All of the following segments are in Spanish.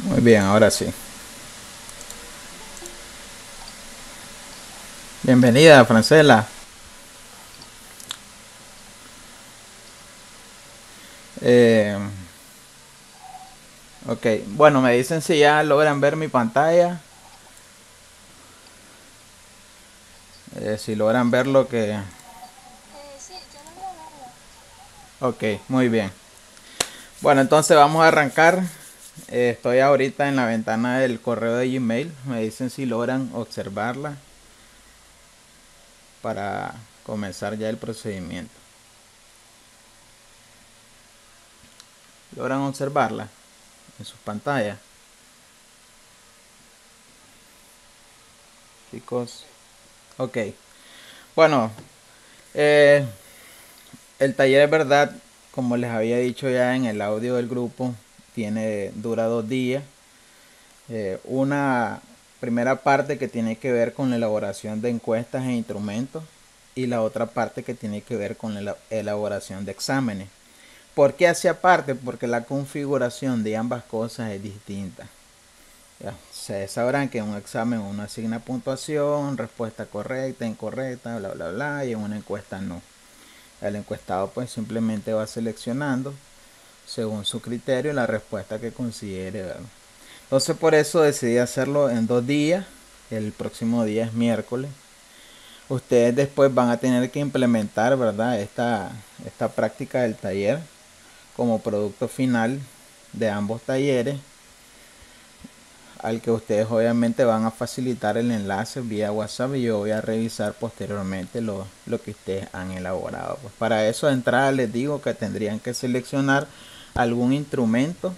Muy bien, ahora sí. Bienvenida, Francela. Eh, ok, bueno, me dicen si ya logran ver mi pantalla. Si logran ver lo que... Ok, muy bien. Bueno, entonces vamos a arrancar. Estoy ahorita en la ventana del correo de Gmail. Me dicen si logran observarla para comenzar ya el procedimiento. ¿Logran observarla en sus pantallas? Chicos. Ok. Bueno, eh, el taller es verdad, como les había dicho ya en el audio del grupo, dura 2 días. Una primera parte que tiene que ver con la elaboración de encuestas e instrumentos y la otra parte que tiene que ver con la elaboración de exámenes. ¿Por qué hacía parte? Porque la configuración de ambas cosas es distinta. Ya, ustedes sabrán que en un examen uno asigna puntuación, respuesta correcta, incorrecta, bla bla bla, y en una encuesta no. El encuestado pues simplemente va seleccionando según su criterio la respuesta que considere, ¿verdad? Entonces por eso decidí hacerlo en 2 días. El próximo día es miércoles. Ustedes después van a tener que implementar, ¿verdad? Esta práctica del taller como producto final de ambos talleres, al que ustedes obviamente van a facilitar el enlace vía WhatsApp y yo voy a revisar posteriormente lo que ustedes han elaborado. Pues para eso de entrada les digo que tendrían que seleccionar algún instrumento,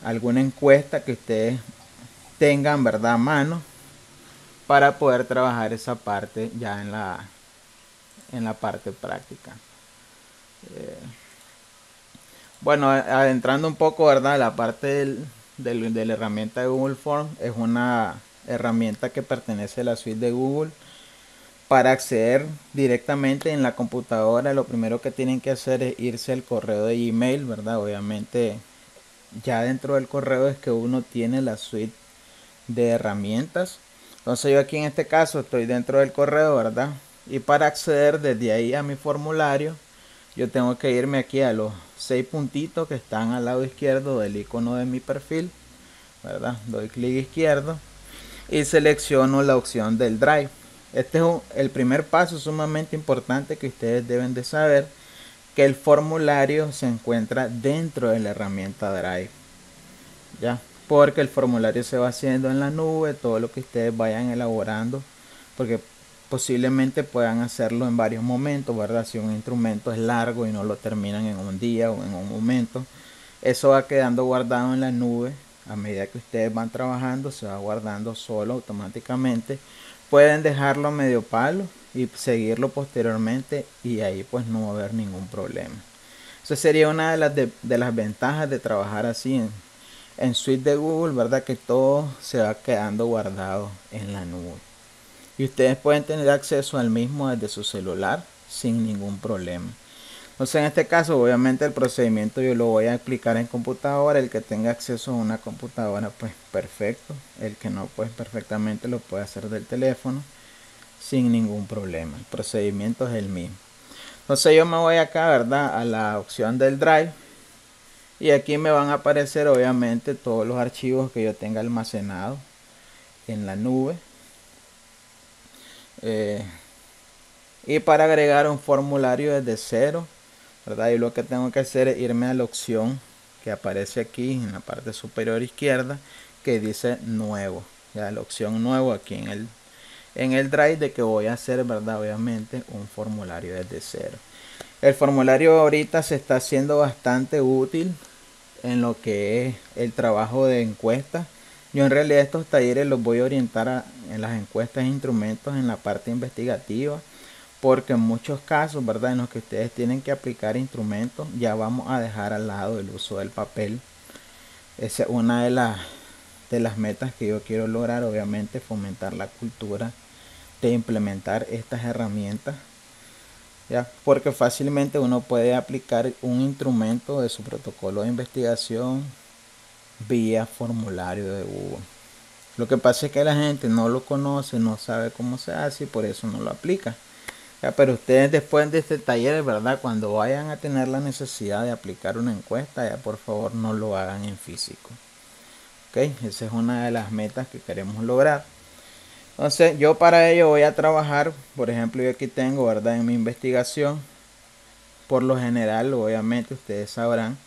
alguna encuesta que ustedes tengan, ¿verdad?, a mano para poder trabajar esa parte ya en la parte práctica. Bueno, adentrando un poco, ¿verdad? La parte de la herramienta de Google Forms es una herramienta que pertenece a la suite de Google. Para acceder directamente en la computadora, lo primero que tienen que hacer es irse al correo de Gmail, ¿verdad? Obviamente, ya dentro del correo es que uno tiene la suite de herramientas. Entonces yo aquí en este caso estoy dentro del correo, ¿verdad? Y para acceder desde ahí a mi formulario, yo tengo que irme aquí a los 6 puntitos que están al lado izquierdo del icono de mi perfil, ¿verdad? Doy clic izquierdo y selecciono la opción del Drive. Este es el primer paso sumamente importante que ustedes deben de saber, que el formulario se encuentra dentro de la herramienta Drive, ¿ya? Porque el formulario se va haciendo en la nube, todo lo que ustedes vayan elaborando, porque posiblemente puedan hacerlo en varios momentos, ¿verdad? Si un instrumento es largo y no lo terminan en un día o en un momento, eso va quedando guardado en la nube. A medida que ustedes van trabajando, se va guardando solo automáticamente. Pueden dejarlo a medio palo y seguirlo posteriormente y ahí pues no va a haber ningún problema. Eso sería una de las ventajas de trabajar así en suite de Google, ¿verdad? Que todo se va quedando guardado en la nube. Y ustedes pueden tener acceso al mismo desde su celular sin ningún problema. Entonces en este caso obviamente el procedimiento yo lo voy a explicar en computadora. El que tenga acceso a una computadora pues perfecto. El que no pues perfectamente lo puede hacer del teléfono sin ningún problema. El procedimiento es el mismo. Entonces yo me voy acá, ¿verdad?, a la opción del Drive. Y aquí me van a aparecer obviamente todos los archivos que yo tenga almacenados en la nube. Eh, y para agregar un formulario desde cero, ¿verdad? Y lo que tengo que hacer es irme a la opción que aparece aquí en la parte superior izquierda que dice nuevo. Ya la opción nuevo aquí en el Drive, de que voy a hacer, ¿verdad?, obviamente un formulario desde cero. El formulario ahorita se está haciendo bastante útil en lo que es el trabajo de encuesta. Yo en realidad estos talleres los voy a orientar en las encuestas e instrumentos en la parte investigativa, porque en muchos casos, ¿verdad?, en los que ustedes tienen que aplicar instrumentos, ya vamos a dejar al lado el uso del papel. Esa es una de las metas que yo quiero lograr, obviamente fomentar la cultura de implementar estas herramientas, ¿ya? Porque fácilmente uno puede aplicar un instrumento de su protocolo de investigación vía formulario de Google. Lo que pasa es que la gente no lo conoce, no sabe cómo se hace y por eso no lo aplica. Ya, pero ustedes después de este taller, ¿verdad? Cuando vayan a tener la necesidad de aplicar una encuesta, ya por favor no lo hagan en físico. ¿Ok? Esa es una de las metas que queremos lograr. Entonces yo para ello voy a trabajar, por ejemplo, yo aquí tengo, ¿verdad? En mi investigación, por lo general, obviamente ustedes sabrán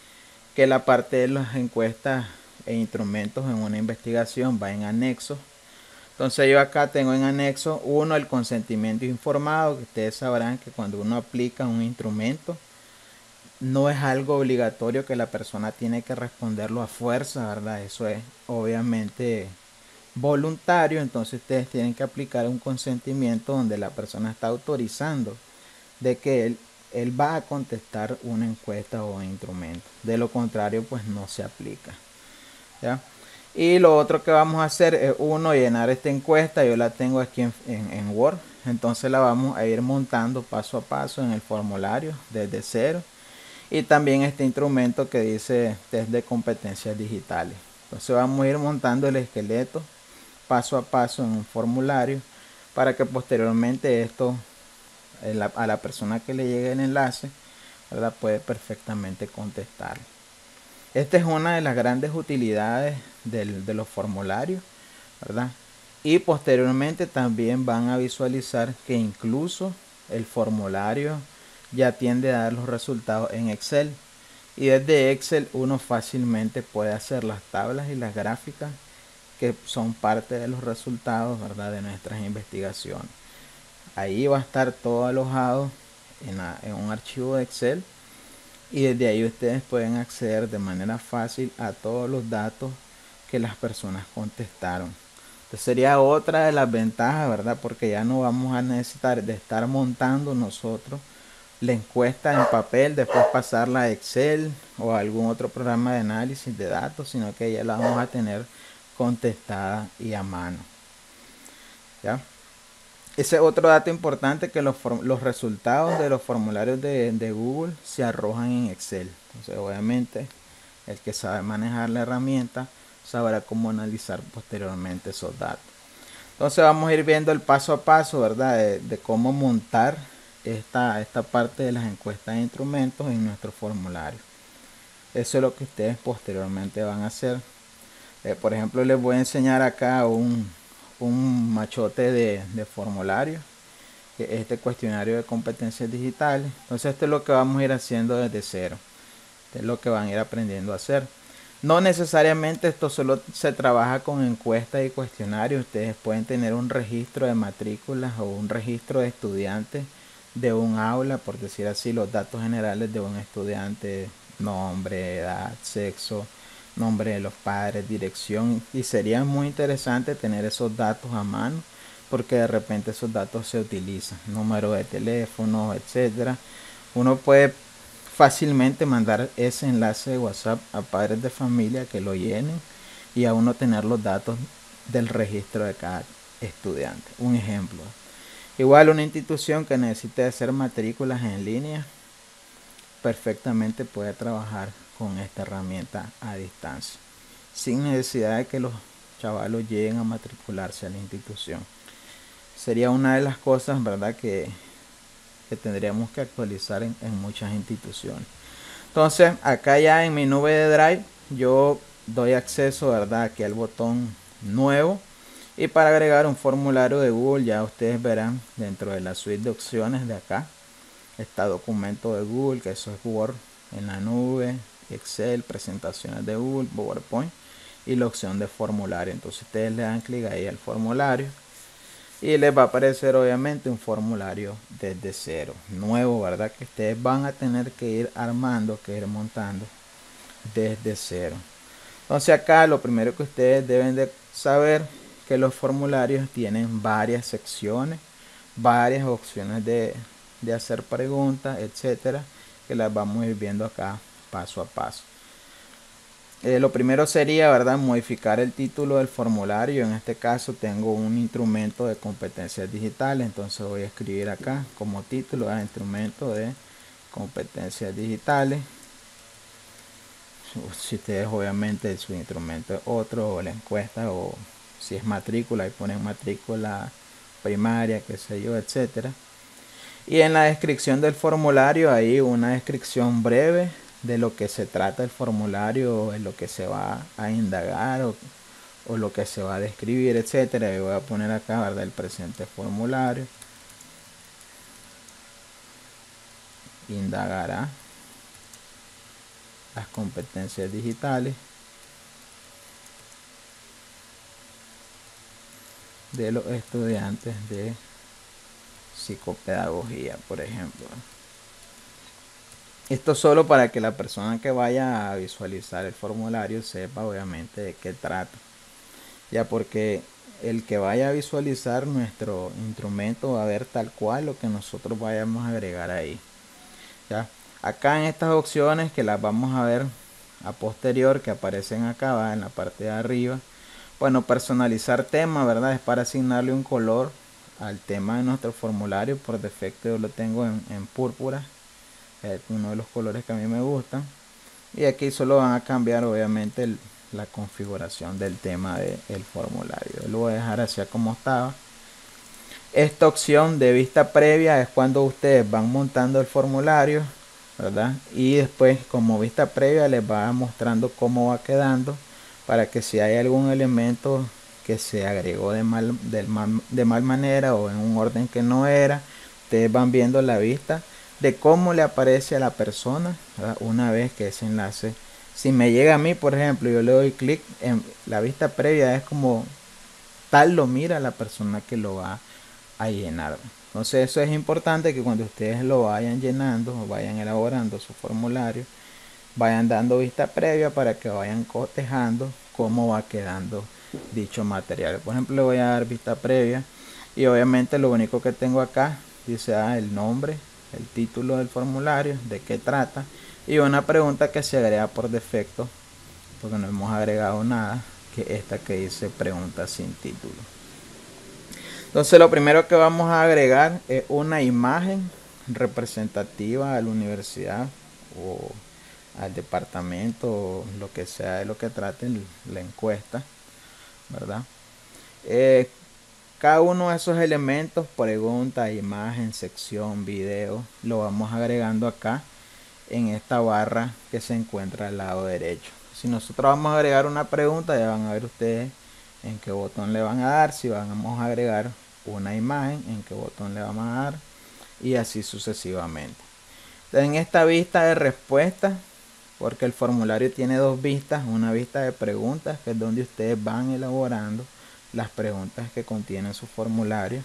que la parte de las encuestas e instrumentos en una investigación va en anexo. Entonces yo acá tengo en anexo 1 el consentimiento informado, que ustedes sabrán que cuando uno aplica un instrumento no es algo obligatorio que la persona tiene que responderlo a fuerza, ¿verdad? Eso es obviamente voluntario, entonces ustedes tienen que aplicar un consentimiento donde la persona está autorizando de que él va a contestar una encuesta o un instrumento. De lo contrario, pues no se aplica. ¿Ya? Y lo otro que vamos a hacer es llenar esta encuesta. Yo la tengo aquí en Word. Entonces la vamos a ir montando paso a paso en el formulario desde cero. Y también este instrumento que dice test de competencias digitales. Entonces vamos a ir montando el esqueleto paso a paso en un formulario para que posteriormente esto a la persona que le llegue el enlace, ¿verdad? Puede perfectamente contestar. Esta es una de las grandes utilidades de los formularios, ¿verdad? Y posteriormente también van a visualizar que incluso el formulario ya tiende a dar los resultados en Excel. Y desde Excel uno fácilmente puede hacer las tablas y las gráficas que son parte de los resultados, ¿verdad? De nuestras investigaciones. Ahí va a estar todo alojado en un archivo de Excel y desde ahí ustedes pueden acceder de manera fácil a todos los datos que las personas contestaron. Entonces sería otra de las ventajas, ¿verdad? Porque ya no vamos a necesitar de estar montando nosotros la encuesta en papel, después pasarla a Excel o a algún otro programa de análisis de datos, sino que ya la vamos a tener contestada y a mano. ¿Ya? Ese es otro dato importante, que los resultados de los formularios de Google se arrojan en Excel. Entonces obviamente el que sabe manejar la herramienta sabrá cómo analizar posteriormente esos datos. Entonces vamos a ir viendo el paso a paso, ¿verdad? De cómo montar esta parte de las encuestas de instrumentos en nuestro formulario. Eso es lo que ustedes posteriormente van a hacer. Por ejemplo, les voy a enseñar acá un machote de formulario, que es este cuestionario de competencias digitales. Entonces esto es lo que vamos a ir haciendo desde cero. Esto es lo que van a ir aprendiendo a hacer. No necesariamente esto solo se trabaja con encuestas y cuestionarios. Ustedes pueden tener un registro de matrículas o un registro de estudiantes de un aula, por decir así, los datos generales de un estudiante: nombre, edad, sexo, nombre de los padres, dirección. Y sería muy interesante tener esos datos a mano, porque de repente esos datos se utilizan, número de teléfono, etcétera. Uno puede fácilmente mandar ese enlace de WhatsApp a padres de familia que lo llenen y a uno tener los datos del registro de cada estudiante. Un ejemplo. Igual una institución que necesite hacer matrículas en línea perfectamente puede trabajar con esta herramienta a distancia, sin necesidad de que los chavalos lleguen a matricularse a la institución. Sería una de las cosas, ¿verdad?, que tendríamos que actualizar en muchas instituciones. Entonces acá ya en mi nube de Drive yo doy acceso, ¿verdad?, aquí al botón nuevo, y para agregar un formulario de Google ya ustedes verán dentro de la suite de opciones de acá está documento de Google, que eso es Word en la nube, Excel, presentaciones de Google, PowerPoint y la opción de formulario. Entonces ustedes le dan clic ahí al formulario y les va a aparecer obviamente un formulario desde cero, nuevo, ¿verdad? Que ustedes van a tener que ir armando, que ir montando desde cero. Entonces acá lo primero que ustedes deben de saber, que los formularios tienen varias secciones, varias opciones de hacer preguntas, etcétera, que las vamos a ir viendo acá paso a paso. Lo primero sería, ¿verdad?, modificar el título del formulario. En este caso tengo un instrumento de competencias digitales, entonces voy a escribir acá como título: instrumento de competencias digitales. si ustedes obviamente su instrumento es otro, o la encuesta, o si es matrícula y ponen matrícula primaria, qué sé yo, etcétera. Y en la descripción del formulario hay una descripción breve de lo que se trata el formulario, en lo que se va a indagar o lo que se va a describir, etcétera. Y voy a poner acá, ¿verdad?, el presente formulario. Indagará las competencias digitales de los estudiantes de psicopedagogía, por ejemplo. Esto solo para que la persona que vaya a visualizar el formulario sepa obviamente de qué trata. Ya, porque el que vaya a visualizar nuestro instrumento va a ver tal cual lo que nosotros vayamos a agregar ahí. Ya, acá en estas opciones que las vamos a ver a posterior, que aparecen acá, va en la parte de arriba. Bueno, personalizar tema, ¿verdad? Es para asignarle un color al tema de nuestro formulario. Por defecto yo lo tengo en púrpura, es uno de los colores que a mí me gustan. Y aquí solo van a cambiar obviamente la configuración del tema del formulario. Yo lo voy a dejar así como estaba. Esta opción de vista previa es cuando ustedes van montando el formulario, ¿verdad? Y después, como vista previa, les va mostrando cómo va quedando, para que si hay algún elemento que se agregó de mal manera o en un orden que no era, ustedes van viendo la vista de cómo le aparece a la persona, ¿verdad?, una vez que ese enlace, si me llega a mí, por ejemplo, yo le doy clic en la vista previa, es como tal lo mira la persona que lo va a llenar. Entonces eso es importante, que cuando ustedes lo vayan llenando o vayan elaborando su formulario, vayan dando vista previa para que vayan cotejando cómo va quedando dicho material. Por ejemplo, le voy a dar vista previa y obviamente lo único que tengo acá dice el nombre, el título del formulario, de qué trata, y una pregunta que se agrega por defecto porque no hemos agregado nada, que esta que dice pregunta sin título. Entonces lo primero que vamos a agregar es una imagen representativa a la universidad o al departamento, o lo que sea de lo que trate la encuesta, ¿verdad? Cada uno de esos elementos, pregunta, imagen, sección, video, lo vamos agregando acá en esta barra que se encuentra al lado derecho. Si nosotros vamos a agregar una pregunta, ya van a ver ustedes en qué botón le van a dar. Si vamos a agregar una imagen, en qué botón le vamos a dar, y así sucesivamente. Entonces, en esta vista de respuesta, porque el formulario tiene dos vistas, una vista de preguntas, que es donde ustedes van elaborando las preguntas que contienen su formulario,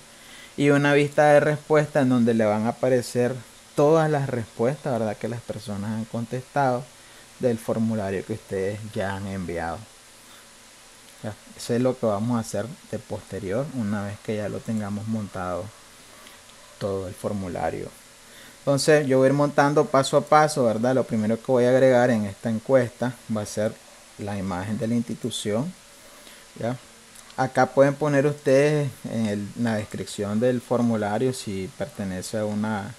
y una vista de respuesta en donde le van a aparecer todas las respuestas, ¿verdad?, que las personas han contestado del formulario que ustedes ya han enviado. Ya, eso es lo que vamos a hacer de posterior, una vez que ya lo tengamos montado todo el formulario. Entonces yo voy a ir montando paso a paso, ¿verdad? Lo primero que voy a agregar en esta encuesta va a ser la imagen de la institución, ¿ya? Acá pueden poner ustedes en la descripción del formulario si pertenece a una,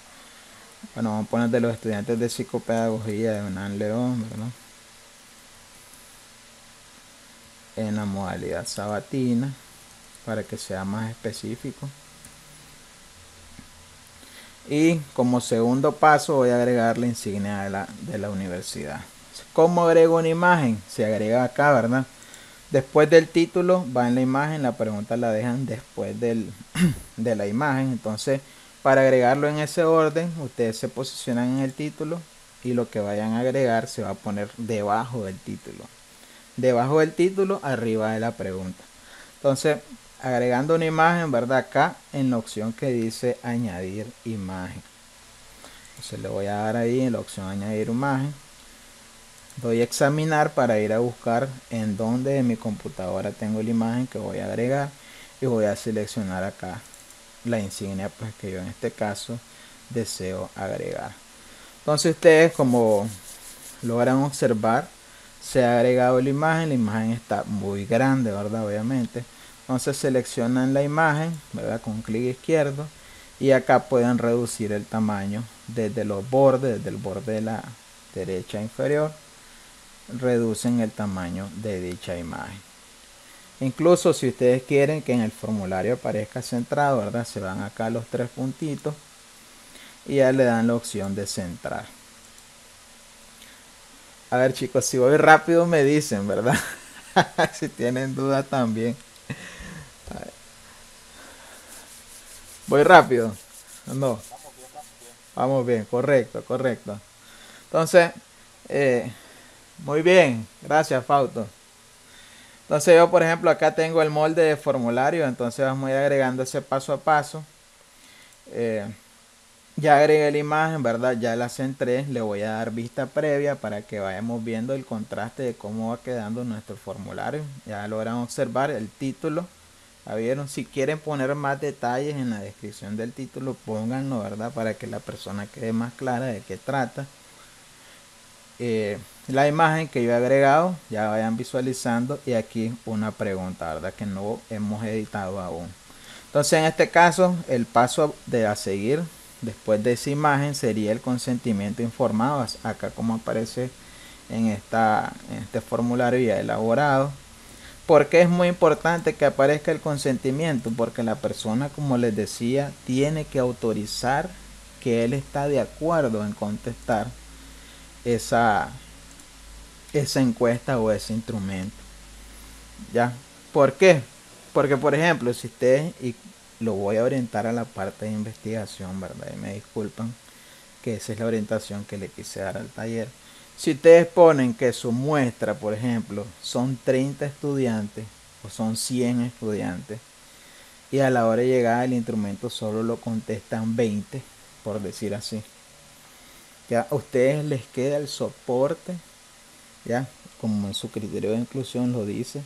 bueno, vamos a poner de los estudiantes de psicopedagogía de UNAM León, ¿verdad?, en la modalidad sabatina, para que sea más específico. Y como segundo paso voy a agregar la insignia de la universidad. ¿Cómo agrego una imagen? Se agrega acá, ¿verdad? Después del título va en la imagen, la pregunta la dejan después de la imagen. Entonces, para agregarlo en ese orden, ustedes se posicionan en el título y lo que vayan a agregar se va a poner debajo del título. Debajo del título, arriba de la pregunta. Entonces, agregando una imagen, ¿verdad?, acá en la opción que dice añadir imagen. Entonces le voy a dar ahí en la opción añadir imagen. Doy a examinar para ir a buscar en donde de mi computadora tengo la imagen que voy a agregar, y voy a seleccionar acá la insignia, pues, que yo en este caso deseo agregar. Entonces ustedes, como logran observar, se ha agregado la imagen está muy grande, ¿verdad? Obviamente. Entonces seleccionan la imagen, ¿verdad?, con clic izquierdo, y acá pueden reducir el tamaño desde los bordes, desde el borde de la derecha inferior, reducen el tamaño de dicha imagen. Incluso si ustedes quieren que en el formulario aparezca centrado, ¿verdad? Se van acá a los tres puntitos y ya le dan la opción de centrar. A ver, chicos, si voy rápido me dicen, ¿verdad? Si tienen dudas también. Voy rápido. No. Vamos bien, correcto, correcto. Entonces, muy bien, gracias Fausto. Entonces yo, por ejemplo, acá tengo el molde de formulario, entonces vamos a ir agregando ese paso a paso. Ya agregué la imagen, ¿verdad? Ya la centré, le voy a dar vista previa para que vayamos viendo el contraste de cómo va quedando nuestro formulario. Ya logran observar el título. ¿Ya vieron? Si quieren poner más detalles en la descripción del título, pónganlo, ¿verdad? Para que la persona quede más clara de qué trata. La imagen que yo he agregado, ya vayan visualizando, y aquí una pregunta, ¿verdad? Que no hemos editado aún. Entonces en este caso el paso a seguir después de esa imagen sería el consentimiento informado, acá como aparece en este formulario ya elaborado. Porque es muy importante que aparezca el consentimiento, porque la persona, como les decía, tiene que autorizar que él está de acuerdo en contestar esa encuesta o ese instrumento. ¿Ya? ¿Por qué? Porque, por ejemplo, si ustedes, y lo voy a orientar a la parte de investigación, ¿verdad? Y me disculpan que esa es la orientación que le quise dar al taller. Si ustedes ponen que su muestra, por ejemplo, son 30 estudiantes o son 100 estudiantes, y a la hora de llegar al instrumento solo lo contestan 20, por decir así, ya a ustedes les queda el soporte, ya como en su criterio de inclusión lo dice,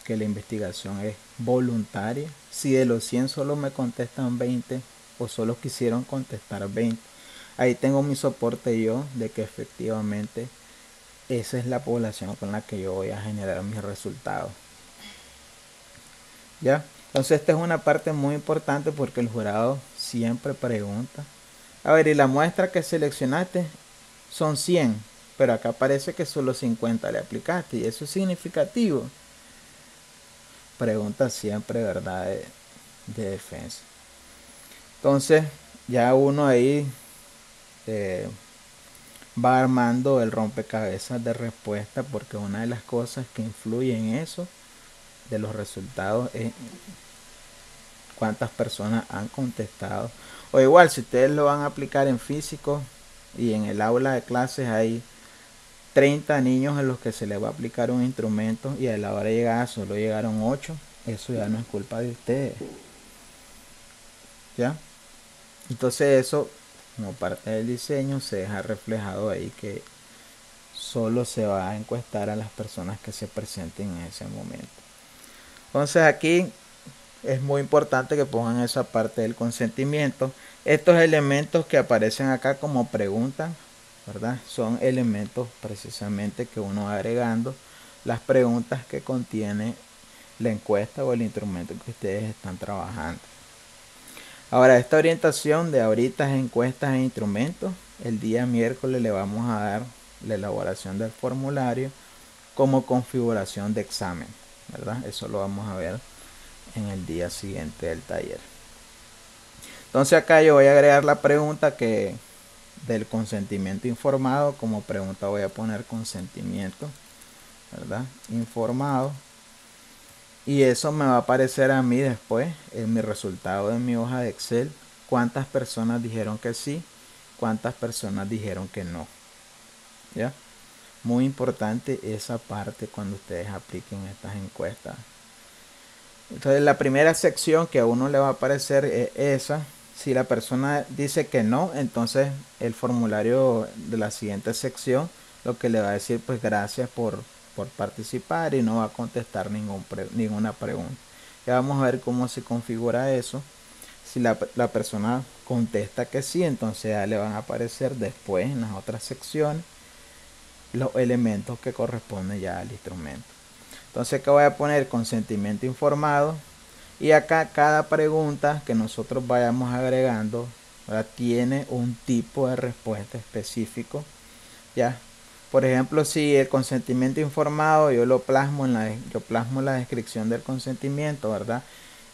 que la investigación es voluntaria. Si de los 100 solo me contestan 20 o solo quisieron contestar 20, ahí tengo mi soporte yo de que efectivamente esa es la población con la que yo voy a generar mis resultados. ¿Ya? Entonces esta es una parte muy importante porque el jurado siempre pregunta, a ver, y la muestra que seleccionaste son 100, pero acá parece que solo 50 le aplicaste y eso es significativo. Pregunta siempre, ¿verdad? De defensa. Entonces ya uno ahí va armando el rompecabezas de respuesta, porque una de las cosas que influye en eso de los resultados es cuántas personas han contestado. O igual, si ustedes lo van a aplicar en físico y en el aula de clases hay 30 niños a los que se les va a aplicar un instrumento y a la hora de llegar solo llegaron 8, eso ya no es culpa de ustedes. ¿Ya? Entonces eso, como parte del diseño, se deja reflejado ahí que solo se va a encuestar a las personas que se presenten en ese momento. Entonces aquí es muy importante que pongan esa parte del consentimiento. Estos elementos que aparecen acá como preguntas, ¿verdad? Son elementos precisamente que uno va agregando las preguntas que contiene la encuesta o el instrumento que ustedes están trabajando. Ahora, esta orientación de ahorita encuestas e instrumentos, el día miércoles le vamos a dar la elaboración del formulario como configuración de examen, ¿verdad? Eso lo vamos a ver en el día siguiente del taller. Entonces acá yo voy a agregar la pregunta que del consentimiento informado. Como pregunta voy a poner consentimiento, ¿verdad? Informado. Y eso me va a aparecer a mí después en mi resultado de mi hoja de Excel. Cuántas personas dijeron que sí, cuántas personas dijeron que no. ¿Ya? Muy importante esa parte cuando ustedes apliquen estas encuestas. Entonces la primera sección que a uno le va a aparecer es esa. Si la persona dice que no, entonces el formulario de la siguiente sección lo que le va a decir, pues gracias por participar, y no va a contestar ninguna pregunta. Ya vamos a ver cómo se configura eso. Si la persona contesta que sí, entonces ya le van a aparecer después en las otras secciones los elementos que corresponden ya al instrumento. Entonces acá voy a poner consentimiento informado, y acá cada pregunta que nosotros vayamos agregando, ¿verdad?, tiene un tipo de respuesta específico, ya Por ejemplo, si el consentimiento informado yo lo plasmo yo plasmo la descripción del consentimiento, ¿verdad?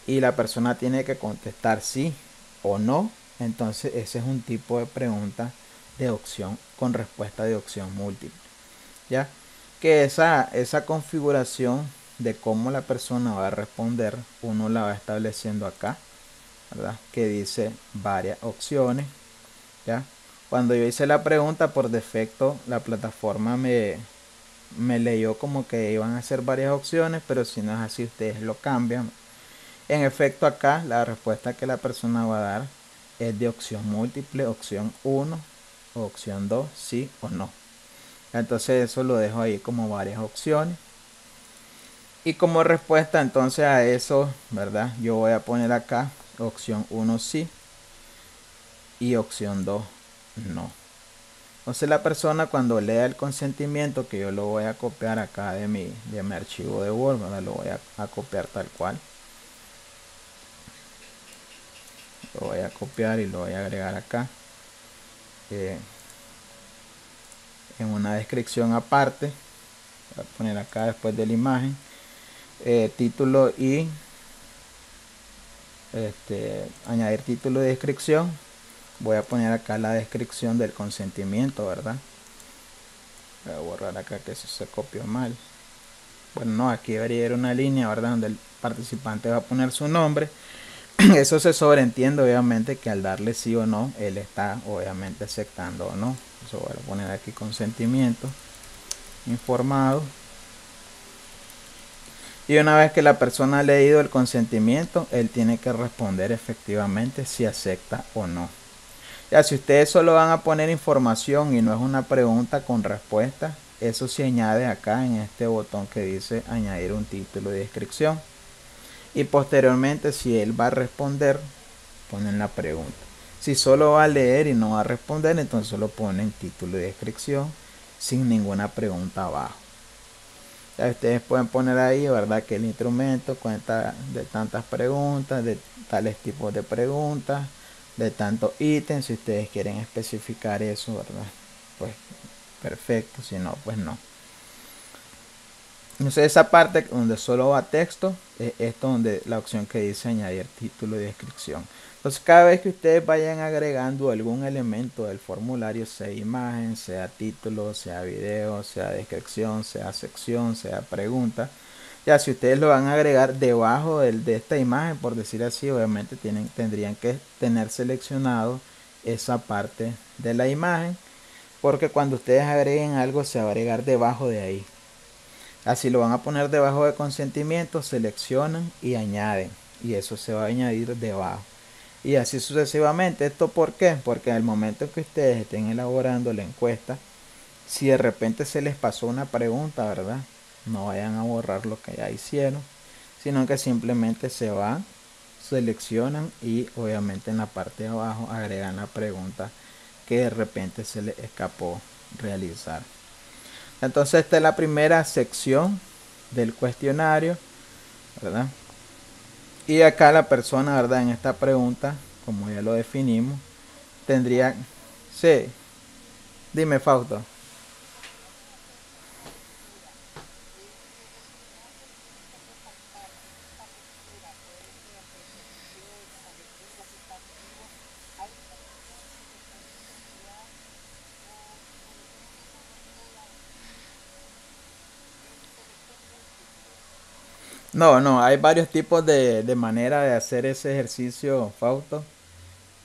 Y la persona tiene que contestar sí o no. Entonces ese es un tipo de pregunta de opción con respuesta de opción múltiple. ¿Ya? Que esa configuración de cómo la persona va a responder, uno la va estableciendo acá, ¿verdad? Que dice varias opciones. ¿Ya? Cuando yo hice la pregunta, por defecto la plataforma me leyó como que iban a ser varias opciones, pero si no es así, ustedes lo cambian. En efecto, acá la respuesta que la persona va a dar es de opción múltiple, opción 1, opción 2, sí o no. Entonces eso lo dejo ahí como varias opciones. Y como respuesta entonces a eso, ¿verdad? Yo voy a poner acá opción 1 sí y opción 2 no. Entonces la persona cuando lea el consentimiento, que yo lo voy a copiar acá de mi archivo de Word, ¿verdad? Lo voy a copiar tal cual. Lo voy a copiar y lo voy a agregar acá. En una descripción aparte. Voy a poner acá después de la imagen. Título y añadir título y descripción. Voy a poner acá la descripción del consentimiento, ¿verdad? Voy a borrar acá que eso se copió mal. Bueno, no, aquí debería ir una línea, ¿verdad? Donde el participante va a poner su nombre. Eso se sobreentiende obviamente que al darle sí o no, él está obviamente aceptando o no. Eso voy a poner aquí consentimiento informado. Y una vez que la persona ha leído el consentimiento, él tiene que responder efectivamente si acepta o no. Ya, si ustedes solo van a poner información y no es una pregunta con respuesta, eso se añade acá en este botón que dice añadir un título y descripción. Y posteriormente, si él va a responder, ponen la pregunta. Si solo va a leer y no va a responder, entonces solo ponen título y descripción sin ninguna pregunta abajo. Ya ustedes pueden poner ahí, ¿verdad? Que el instrumento cuenta de tantas preguntas, de tales tipos de preguntas, de tantos ítems. Si ustedes quieren especificar eso, ¿verdad? Pues perfecto, si no, pues no. Entonces esa parte donde solo va texto es esto donde la opción que dice añadir título y descripción. Entonces cada vez que ustedes vayan agregando algún elemento del formulario, sea imagen, sea título, sea video, sea descripción, sea sección, sea pregunta, ya si ustedes lo van a agregar debajo de esta imagen, por decir así, obviamente tendrían que tener seleccionado esa parte de la imagen, porque cuando ustedes agreguen algo se va a agregar debajo de ahí. Así lo van a poner debajo de consentimiento, seleccionan y añaden. Y eso se va a añadir debajo. Y así sucesivamente. ¿Esto por qué? Porque en el momento en que ustedes estén elaborando la encuesta, si de repente se les pasó una pregunta, ¿verdad? No vayan a borrar lo que ya hicieron, sino que simplemente se van, seleccionan y obviamente en la parte de abajo agregan la pregunta que de repente se les escapó realizar. Entonces esta es la primera sección del cuestionario, ¿verdad? Y acá la persona, ¿verdad? En esta pregunta, como ya lo definimos, tendría... Sí, dime Fausto. No, no, hay varios tipos de manera de hacer ese ejercicio, Fausto.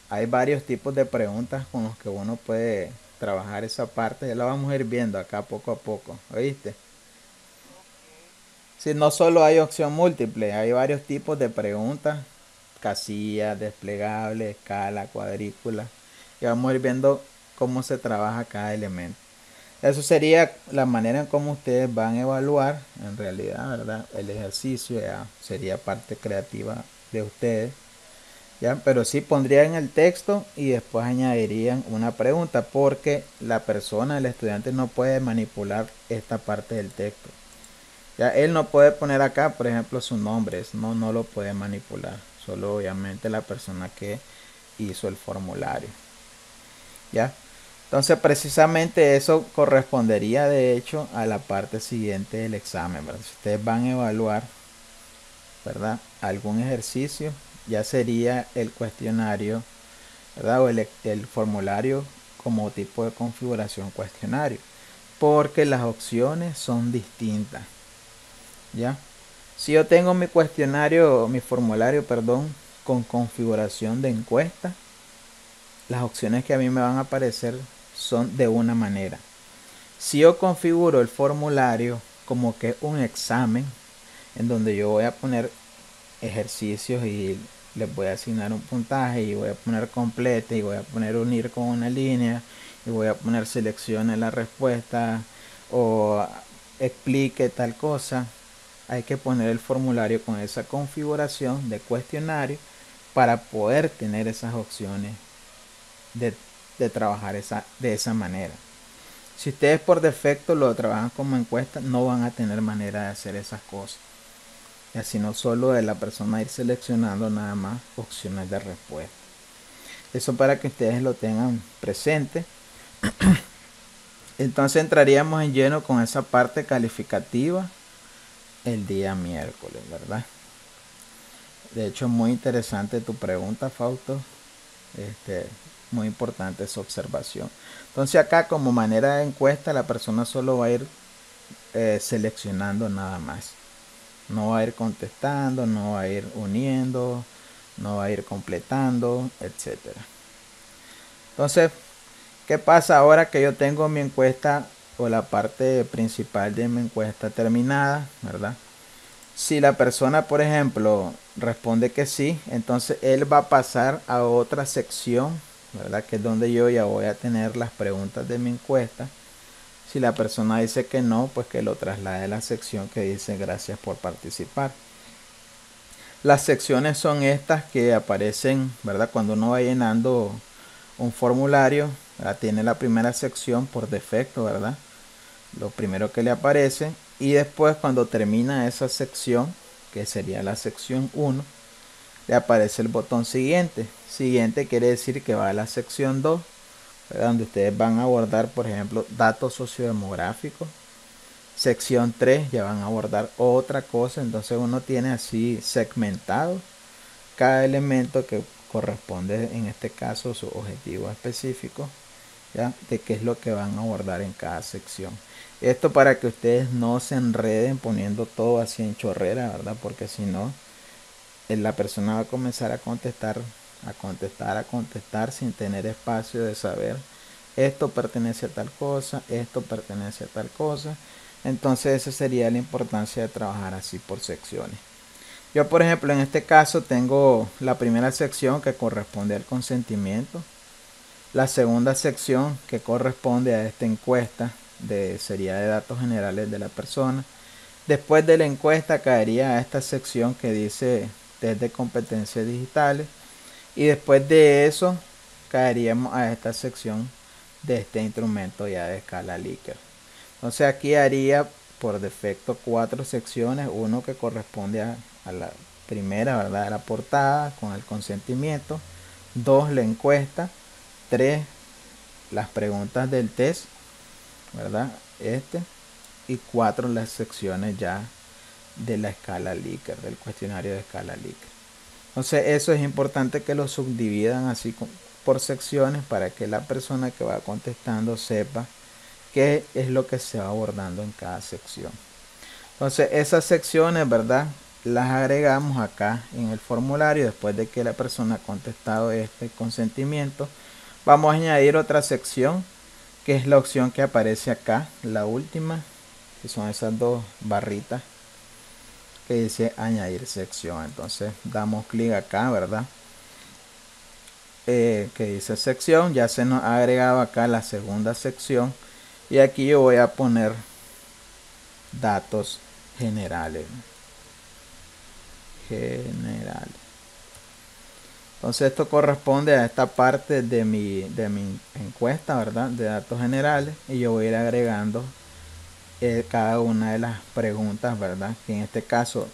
Hay varios tipos de preguntas con los que uno puede trabajar esa parte. Ya la vamos a ir viendo acá poco a poco, ¿oíste? Si no solo hay opción múltiple, hay varios tipos de preguntas, casillas, desplegable, escala, cuadrícula. Y vamos a ir viendo cómo se trabaja cada elemento. Eso sería la manera en cómo ustedes van a evaluar, en realidad, ¿verdad? El ejercicio ya sería parte creativa de ustedes. ¿Ya? Pero sí pondrían el texto y después añadirían una pregunta porque la persona, el estudiante no puede manipular esta parte del texto. Ya él no puede poner acá, por ejemplo, su nombre, no lo puede manipular, solo obviamente la persona que hizo el formulario. ¿Ya? Entonces precisamente eso correspondería de hecho a la parte siguiente del examen, ¿verdad? Si ustedes van a evaluar, ¿verdad?, algún ejercicio, ya sería el cuestionario, ¿verdad?, o el formulario como tipo de configuración cuestionario, porque las opciones son distintas, ¿ya? Si yo tengo mi cuestionario, mi formulario, perdón, con configuración de encuesta, las opciones que a mí me van a aparecer son de una manera. Si yo configuro el formulario como que un examen, en donde yo voy a poner ejercicios y les voy a asignar un puntaje y voy a poner complete y voy a poner unir con una línea y voy a poner seleccione la respuesta o explique tal cosa, hay que poner el formulario con esa configuración de cuestionario para poder tener esas opciones de, de trabajar de esa manera. Si ustedes por defecto lo trabajan como encuesta, no van a tener manera de hacer esas cosas. Y así no solo de la persona ir seleccionando nada más opciones de respuesta. Eso para que ustedes lo tengan presente. Entonces entraríamos en lleno con esa parte calificativa el día miércoles, ¿verdad? De hecho, muy interesante tu pregunta, Fausto. Muy importante esa observación. Entonces acá como manera de encuesta la persona solo va a ir seleccionando nada más. No va a ir contestando, no va a ir uniendo, no va a ir completando, etcétera. Entonces, ¿qué pasa ahora que yo tengo mi encuesta o la parte principal de mi encuesta terminada, ¿verdad? Si la persona, por ejemplo, responde que sí, entonces él va a pasar a otra sección, ¿verdad?, que es donde yo ya voy a tener las preguntas de mi encuesta. Si la persona dice que no, pues que lo traslade a la sección que dice gracias por participar. Las secciones son estas que aparecen, ¿verdad?, cuando uno va llenando un formulario, ¿verdad? Tiene la primera sección por defecto, ¿verdad?, lo primero que le aparece, y después cuando termina esa sección, que sería la sección 1, le aparece el botón siguiente. Siguiente quiere decir que va a la sección 2, donde ustedes van a abordar, por ejemplo, datos sociodemográficos. Sección 3 ya van a abordar otra cosa. Entonces uno tiene así segmentado cada elemento que corresponde, en este caso, su objetivo específico, ¿ya?, de qué es lo que van a abordar en cada sección. Esto para que ustedes no se enreden poniendo todo así en chorrera, ¿verdad? Porque si no, la persona va a comenzar a contestar, a contestar sin tener espacio de saber esto pertenece a tal cosa, esto pertenece a tal cosa. Entonces esa sería la importancia de trabajar así por secciones. Yo, por ejemplo, en este caso tengo la primera sección que corresponde al consentimiento, la segunda sección que corresponde a esta encuesta sería de datos generales de la persona. Después de la encuesta caería a esta sección que dice test de competencias digitales, y después de eso caeríamos a esta sección de este instrumento ya de escala Likert. Entonces aquí haría por defecto 4 secciones, uno que corresponde a la primera, ¿verdad?, a la portada con el consentimiento, 2 la encuesta, 3 las preguntas del test, ¿verdad?, y 4 las secciones ya de la escala Likert, del cuestionario de escala Likert. Entonces eso es importante que lo subdividan así por secciones para que la persona que va contestando sepa qué es lo que se va abordando en cada sección. Entonces esas secciones, ¿verdad?, las agregamos acá en el formulario. Después de que la persona ha contestado este consentimiento, vamos a añadir otra sección, que es la opción que aparece acá, la última, que son esas dos barritas que dice añadir sección. Entonces damos clic acá, ¿verdad?, que dice sección. Ya se nos ha agregado acá la segunda sección, y aquí yo voy a poner datos generales. Entonces esto corresponde a esta parte de mi encuesta, ¿verdad?, de datos generales, y yo voy a ir agregando cada una de las preguntas, ¿verdad?, que en este caso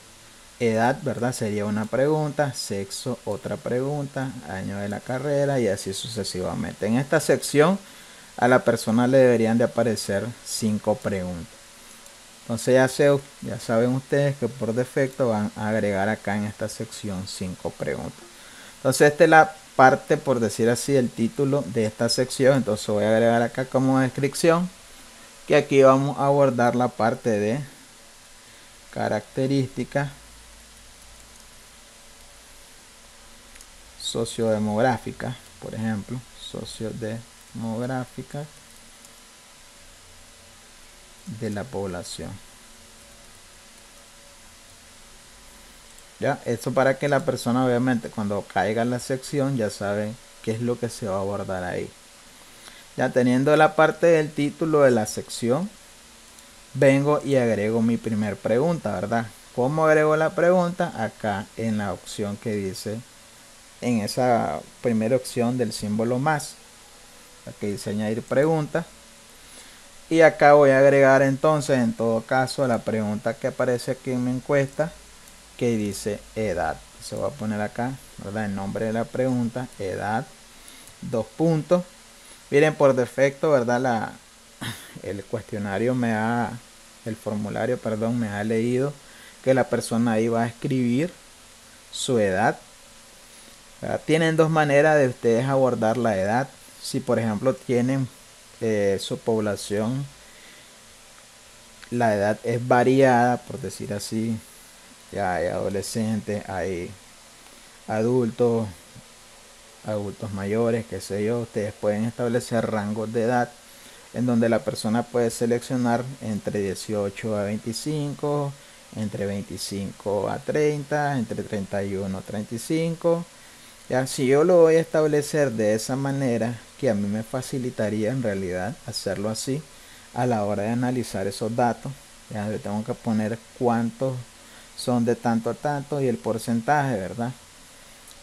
edad, ¿verdad?, sería una pregunta, sexo otra pregunta, año de la carrera, y así sucesivamente. En esta sección a la persona le deberían de aparecer 5 preguntas. Entonces ya saben ustedes que por defecto van a agregar acá en esta sección 5 preguntas. Entonces esta es la parte, por decir así, el título de esta sección. Entonces voy a agregar acá como descripción que aquí vamos a abordar la parte de características sociodemográficas, por ejemplo, sociodemográficas de la población. Ya, esto para que la persona obviamente cuando caiga en la sección ya sabe qué es lo que se va a abordar ahí. Ya teniendo la parte del título de la sección, vengo y agrego mi primer pregunta, ¿verdad? ¿Cómo agrego la pregunta? Acá en la opción que dice, en esa primera opción del símbolo más, aquí dice añadir pregunta. Y acá voy a agregar entonces, en todo caso, la pregunta que aparece aquí en mi encuesta, que dice edad. Se va a poner acá, ¿verdad? El nombre de la pregunta, edad, 2 puntos. Miren, por defecto, ¿verdad? El cuestionario el formulario, perdón, me ha leído que la persona ahí va a escribir su edad. ¿Verdad? Tienen dos maneras de ustedes abordar la edad. Si por ejemplo tienen su población, la edad es variada, por decir así, ya hay adolescentes, hay adultos, adultos mayores, qué sé yo, ustedes pueden establecer rangos de edad en donde la persona puede seleccionar entre 18 a 25, entre 25 a 30, entre 31 a 35. Ya, si yo lo voy a establecer de esa manera, que a mí me facilitaría en realidad hacerlo así a la hora de analizar esos datos, ya le tengo que poner cuántos son de tanto a tanto y el porcentaje, ¿verdad?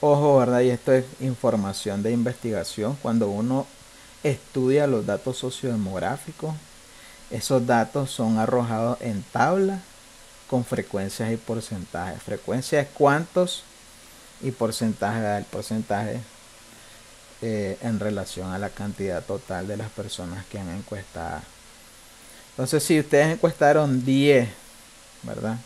Ojo, ¿verdad? Y esto es información de investigación. Cuando uno estudia los datos sociodemográficos, esos datos son arrojados en tabla con frecuencias y porcentajes. Frecuencia es cuántos y porcentaje, el porcentaje en relación a la cantidad total de las personas que han encuestado. Entonces, si ustedes encuestaron 10, ¿verdad?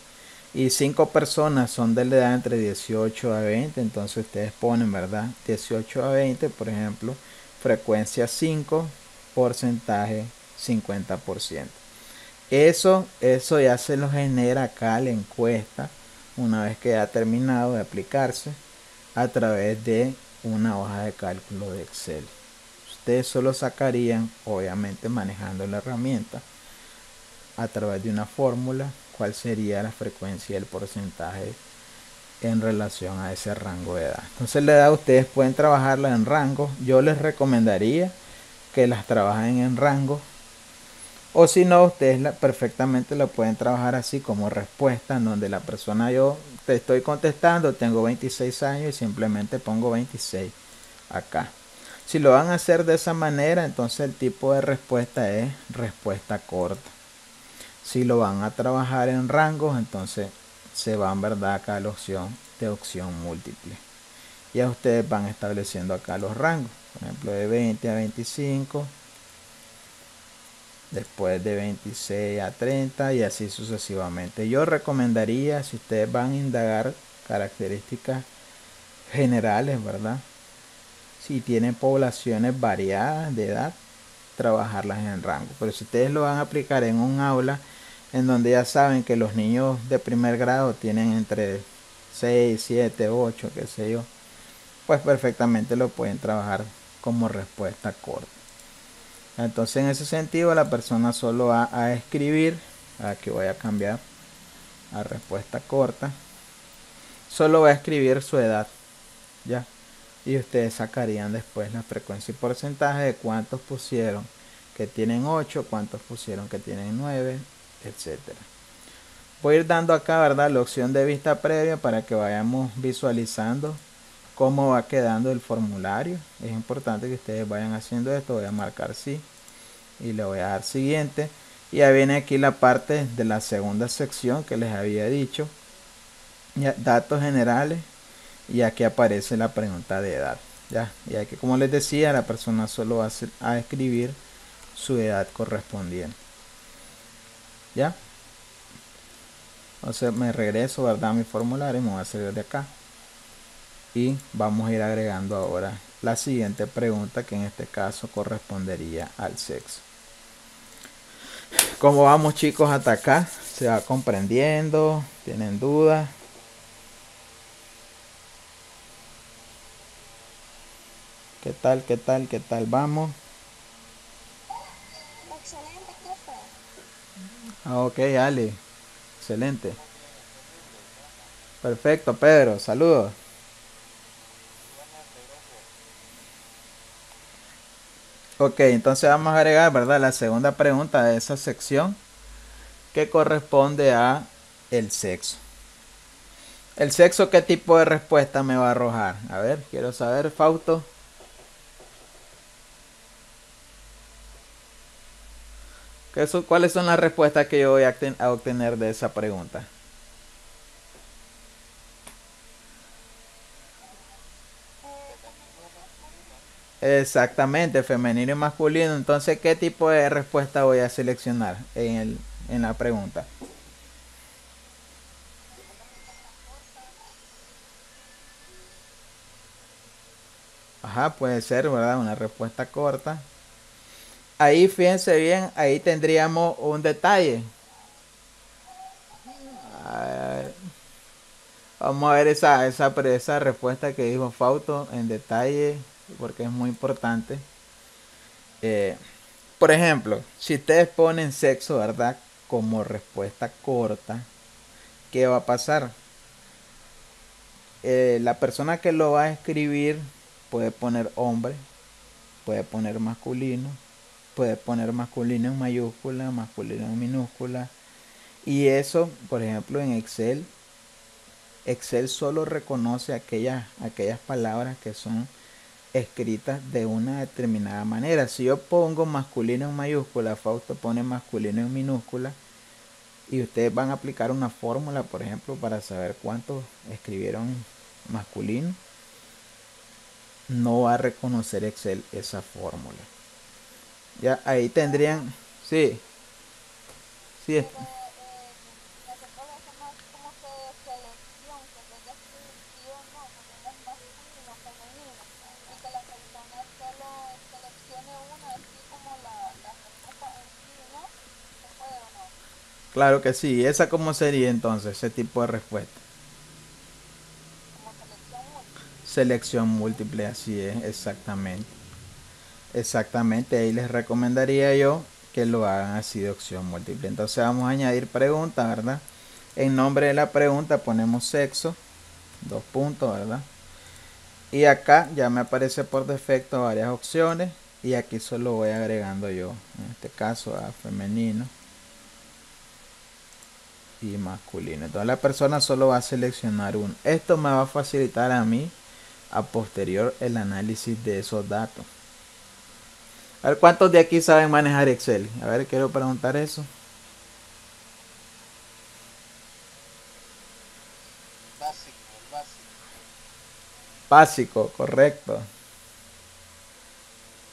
Y 5 personas son de la edad entre 18 a 20, entonces ustedes ponen, ¿verdad? 18 a 20, por ejemplo, frecuencia 5, porcentaje 50%. Eso ya se lo genera acá la encuesta una vez que ha terminado de aplicarse a través de una hoja de cálculo de Excel. Ustedes solo sacarían, obviamente manejando la herramienta, a través de una fórmula, cuál sería la frecuencia y el porcentaje en relación a ese rango de edad. Entonces la edad ustedes pueden trabajarla en rango. Yo les recomendaría que las trabajen en rango, o si no, ustedes perfectamente la pueden trabajar así como respuesta, en donde la persona, yo te estoy contestando, tengo 26 años y simplemente pongo 26 acá. Si lo van a hacer de esa manera, entonces el tipo de respuesta es respuesta corta. Si lo van a trabajar en rangos, entonces se van, ¿verdad?, acá a la opción de opción múltiple. Ya ustedes van estableciendo acá los rangos, por ejemplo de 20 a 25, después de 26 a 30 y así sucesivamente. Yo recomendaría, si ustedes van a indagar características generales, ¿verdad?, si tienen poblaciones variadas de edad, trabajarlas en rango. Pero si ustedes lo van a aplicar en un aula en donde ya saben que los niños de primer grado tienen entre 6, 7, 8, qué sé yo, pues perfectamente lo pueden trabajar como respuesta corta. Entonces en ese sentido la persona solo va a escribir, aquí voy a cambiar a respuesta corta, solo va a escribir su edad, ya, y ustedes sacarían después la frecuencia y porcentaje de cuántos pusieron que tienen 8, cuántos pusieron que tienen 9, etcétera. Voy a ir dando acá, ¿verdad?, la opción de vista previa para que vayamos visualizando cómo va quedando el formulario. Es importante que ustedes vayan haciendo esto. Voy a marcar sí y le voy a dar siguiente, y ya viene aquí la parte de la segunda sección que les había dicho, ya, datos generales, y aquí aparece la pregunta de edad, ya, y aquí, como les decía, la persona solo va a escribir su edad correspondiente. ¿Ya? Entonces me regreso, ¿verdad? A mi formulario y me voy a salir de acá. Y vamos a ir agregando ahora la siguiente pregunta, que en este caso correspondería al sexo. ¿Cómo vamos, chicos, hasta acá? ¿Se va comprendiendo? ¿Tienen dudas? ¿Qué tal? ¿Qué tal? ¿Qué tal vamos? Excelente, profe. Ok, Ale. Excelente. Perfecto, Pedro. Saludos. Ok, entonces vamos a agregar, ¿verdad? La segunda pregunta de esa sección, que corresponde a el sexo. ¿El sexo qué tipo de respuesta me va a arrojar? A ver, quiero saber, Fausto. ¿Cuáles son las respuestas que yo voy a obtener de esa pregunta? Femenino, masculino. Exactamente, femenino y masculino. Entonces, ¿qué tipo de respuesta voy a seleccionar en la pregunta? Una respuesta corta. Ajá, puede ser, ¿verdad? Una respuesta corta. Ahí, fíjense bien, ahí tendríamos un detalle. Ah, vamos a ver esa respuesta que dijo Fausto en detalle, porque es muy importante. Eh, por ejemplo, si ustedes ponen sexo, ¿verdad? Como respuesta corta, ¿qué va a pasar? La persona que lo va a escribir puede poner hombre, puede poner masculino, puede poner masculino en mayúscula, masculino en minúscula. Y eso, por ejemplo, en Excel solo reconoce aquellas palabras que son escritas de una determinada manera. Si yo pongo masculino en mayúscula, Fausto pone masculino en minúscula, y ustedes van a aplicar una fórmula, por ejemplo, para saber cuántos escribieron masculino, no va a reconocer Excel esa fórmula. Ya ahí tendrían, sí, sí, Pero nosotros lo hacemos así como que de selección, que en vez de escribir sí o no, ponemos masculino, femenino, y que la persona solo seleccione una, así como la respuesta en sí, ¿no? ¿Se puede o no? claro que sí. ¿Esa cómo sería entonces, ese tipo de respuesta? Como selección múltiple. Selección múltiple, así es, exactamente. Exactamente, ahí les recomendaría yo que lo hagan así de opción múltiple. Entonces vamos a añadir pregunta, ¿verdad? En nombre de la pregunta ponemos sexo, dos puntos, ¿verdad? Y acá ya me aparece por defecto varias opciones, y aquí solo voy agregando yo, en este caso a femenino y masculino. Entonces la persona solo va a seleccionar uno. Esto me va a facilitar a mí a posterior el análisis de esos datos. A ver, ¿cuántos de aquí saben manejar Excel? A ver, quiero preguntar eso. Básico, el básico. Básico, correcto.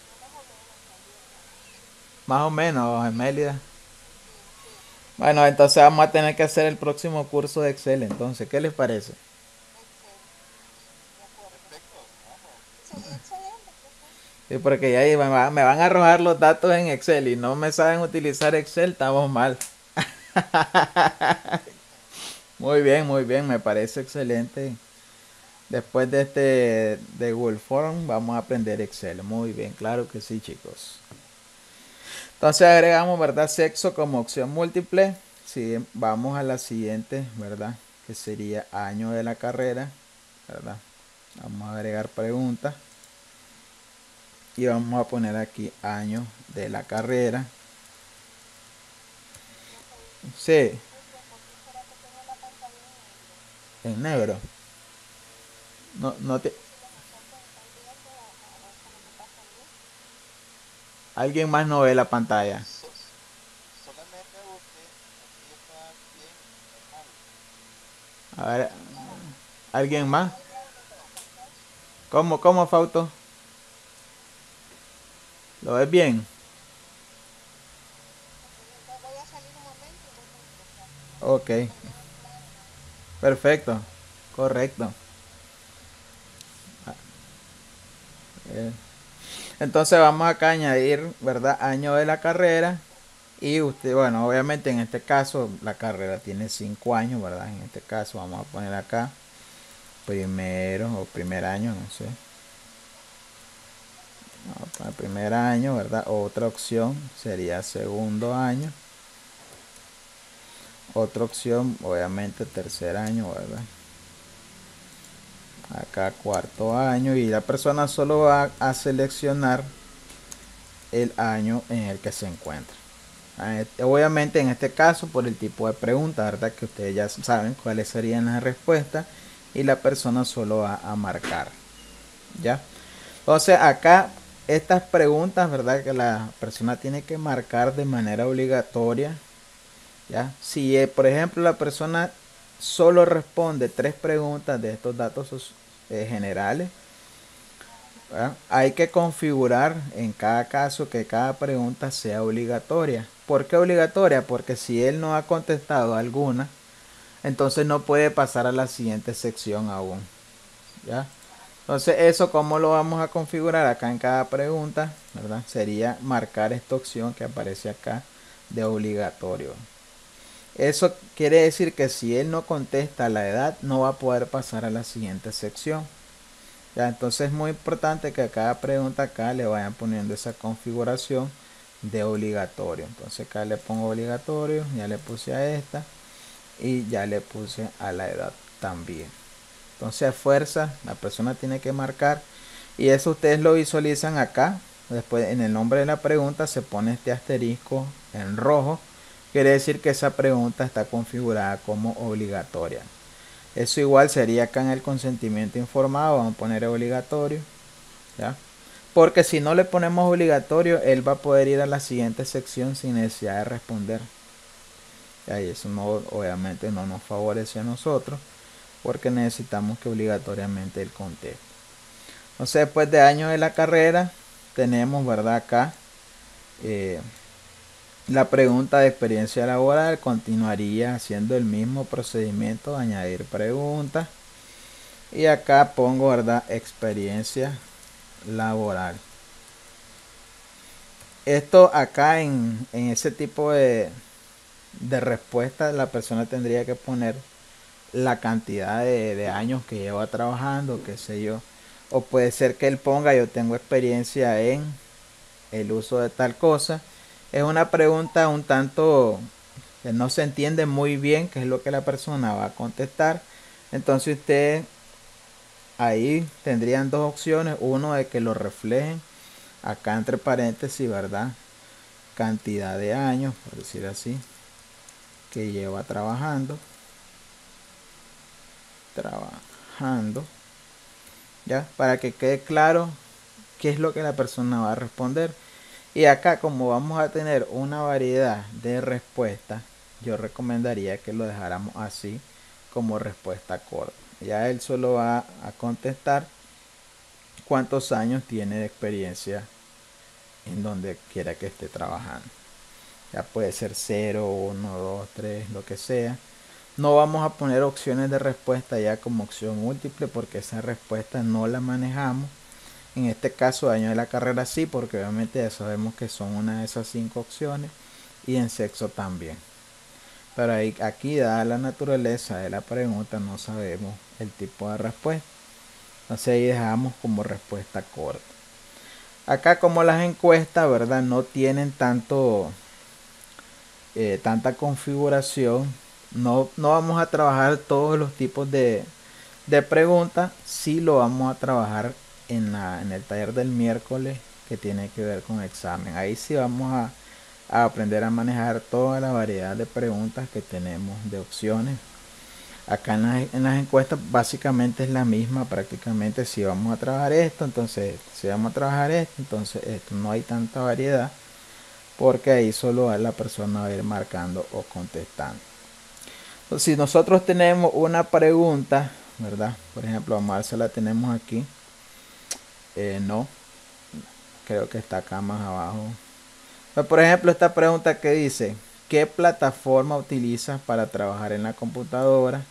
Yo más o menos también. Más o menos, Emélida. Sí, sí. Bueno, entonces vamos a tener que hacer el próximo curso de Excel. Entonces, ¿qué les parece? Excel. De acuerdo. Perfecto, vamos. Sería excelente, profe. Sí, porque ya ahí me van a arrojar los datos en Excel y no me saben utilizar Excel, estamos mal. Muy bien, me parece excelente. Después de de Google Form vamos a aprender Excel. Muy bien, claro que sí, chicos. Entonces agregamos, ¿verdad? Sexo como opción múltiple. Si vamos a la siguiente, ¿verdad? Que sería año de la carrera, ¿verdad? Vamos a agregar preguntas y vamos a poner aquí año de la carrera. Profe, Sí, disculpe, ¿por qué será que tengo la pantalla en negro? en negro. No, no No te, sé si les está viendo o solo me pasa a mí. alguien más no ve la pantalla. Solamente usted, aquí está bien, normal. A ver, ¿alguien más? ¿Hay negro en la pantalla? ¿Cómo, Fausto? ¿Lo ves bien? Ok, perfecto, correcto. Eh, Entonces vamos acá a añadir, ¿verdad? Año de la carrera. Y usted, bueno, obviamente en este caso la carrera tiene 5 años, ¿verdad? En este caso vamos a poner acá primero o primer año, no sé. Vamos a poner primer año, ¿verdad? Otra opción sería segundo año. Otra opción, obviamente tercer año, ¿verdad? Acá cuarto año y la persona solo va a seleccionar el año en el que se encuentra. Obviamente en este caso por el tipo de pregunta, ¿verdad? Que ustedes ya saben cuáles serían las respuestas y la persona solo va a marcar. ¿Ya? Entonces acá estas preguntas, ¿verdad? Que la persona tiene que marcar de manera obligatoria. ¿Ya? Si por ejemplo la persona solo responde 3 preguntas de estos datos generales, ¿verdad? Hay que configurar en cada caso que cada pregunta sea obligatoria. ¿Por qué obligatoria? Porque si él no ha contestado alguna, entonces no puede pasar a la siguiente sección aún. ¿Ya? Entonces eso cómo lo vamos a configurar acá en cada pregunta, ¿verdad? Sería marcar esta opción que aparece acá de obligatorio. Eso quiere decir que si él no contesta la edad, no va a poder pasar a la siguiente sección. Ya, entonces es muy importante que a cada pregunta acá le vayan poniendo esa configuración de obligatorio. Entonces acá le pongo obligatorio, ya le puse a esta y ya le puse a la edad también. Entonces a fuerza la persona tiene que marcar y eso ustedes lo visualizan acá. Después en el nombre de la pregunta se pone este asterisco en rojo. Quiere decir que esa pregunta está configurada como obligatoria. Eso igual sería acá en el consentimiento informado. Vamos a poner obligatorio. ¿Ya? Porque si no le ponemos obligatorio, él va a poder ir a la siguiente sección sin necesidad de responder. Y eso no, obviamente no nos favorece a nosotros. Porque necesitamos que obligatoriamente él conteste. Entonces después de años de la carrera, tenemos, ¿verdad? Acá la pregunta de experiencia laboral continuaría haciendo el mismo procedimiento, añadir preguntas. Y acá pongo, ¿verdad? Experiencia laboral. Esto acá en ese tipo de respuesta la persona tendría que poner la cantidad de años que lleva trabajando, qué sé yo. O puede ser que él ponga yo tengo experiencia en el uso de tal cosa. Es una pregunta un tanto que no se entiende muy bien qué es lo que la persona va a contestar. Entonces usted ahí tendrían dos opciones. Uno de que lo reflejen acá entre paréntesis, ¿verdad? Cantidad de años, por decir así, que lleva trabajando, ya, para que quede claro qué es lo que la persona va a responder. Y acá como vamos a tener una variedad de respuestas, yo recomendaría que lo dejáramos así como respuesta corta. Ya él solo va a contestar cuántos años tiene de experiencia en donde quiera que esté trabajando. Ya puede ser 0, 1, 2, 3, lo que sea. No vamos a poner opciones de respuesta ya como opción múltiple porque esa respuesta no la manejamos. En este caso, año de la carrera sí, porque obviamente ya sabemos que son una de esas 5 opciones. Y en sexo también. Pero ahí, aquí, dada la naturaleza de la pregunta, no sabemos el tipo de respuesta. Entonces ahí dejamos como respuesta corta. Acá como las encuestas, ¿verdad? No tienen tanta configuración. No vamos a trabajar todos los tipos de preguntas. Sí lo vamos a trabajar en el taller del miércoles que tiene que ver con examen. Ahí sí vamos a aprender a manejar toda la variedad de preguntas que tenemos de opciones. Acá en las encuestas básicamente es la misma prácticamente. Si vamos a trabajar esto, entonces si vamos a trabajar esto, entonces esto. No hay tanta variedad porque ahí solo la persona va a ir marcando o contestando. Entonces, si nosotros tenemos una pregunta, ¿verdad? Por ejemplo, a Marcia la tenemos aquí. No, creo que está acá más abajo. Pero, por ejemplo, esta pregunta que dice, ¿qué plataforma utilizas para trabajar en la computadora?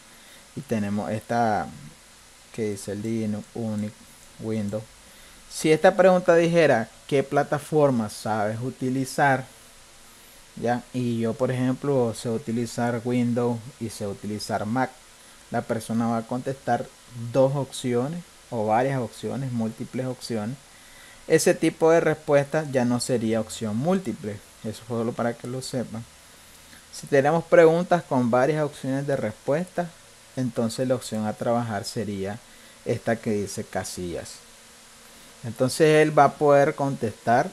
Y tenemos esta que dice Linux, Unix, Windows. Si esta pregunta dijera qué plataforma sabes utilizar, ya, y yo por ejemplo sé utilizar Windows y sé utilizar Mac, la persona va a contestar dos opciones o varias opciones, múltiples opciones. Ese tipo de respuesta ya no sería opción múltiple, eso solo para que lo sepan. Si tenemos preguntas con varias opciones de respuesta, entonces la opción a trabajar sería esta que dice casillas. Entonces él va a poder contestar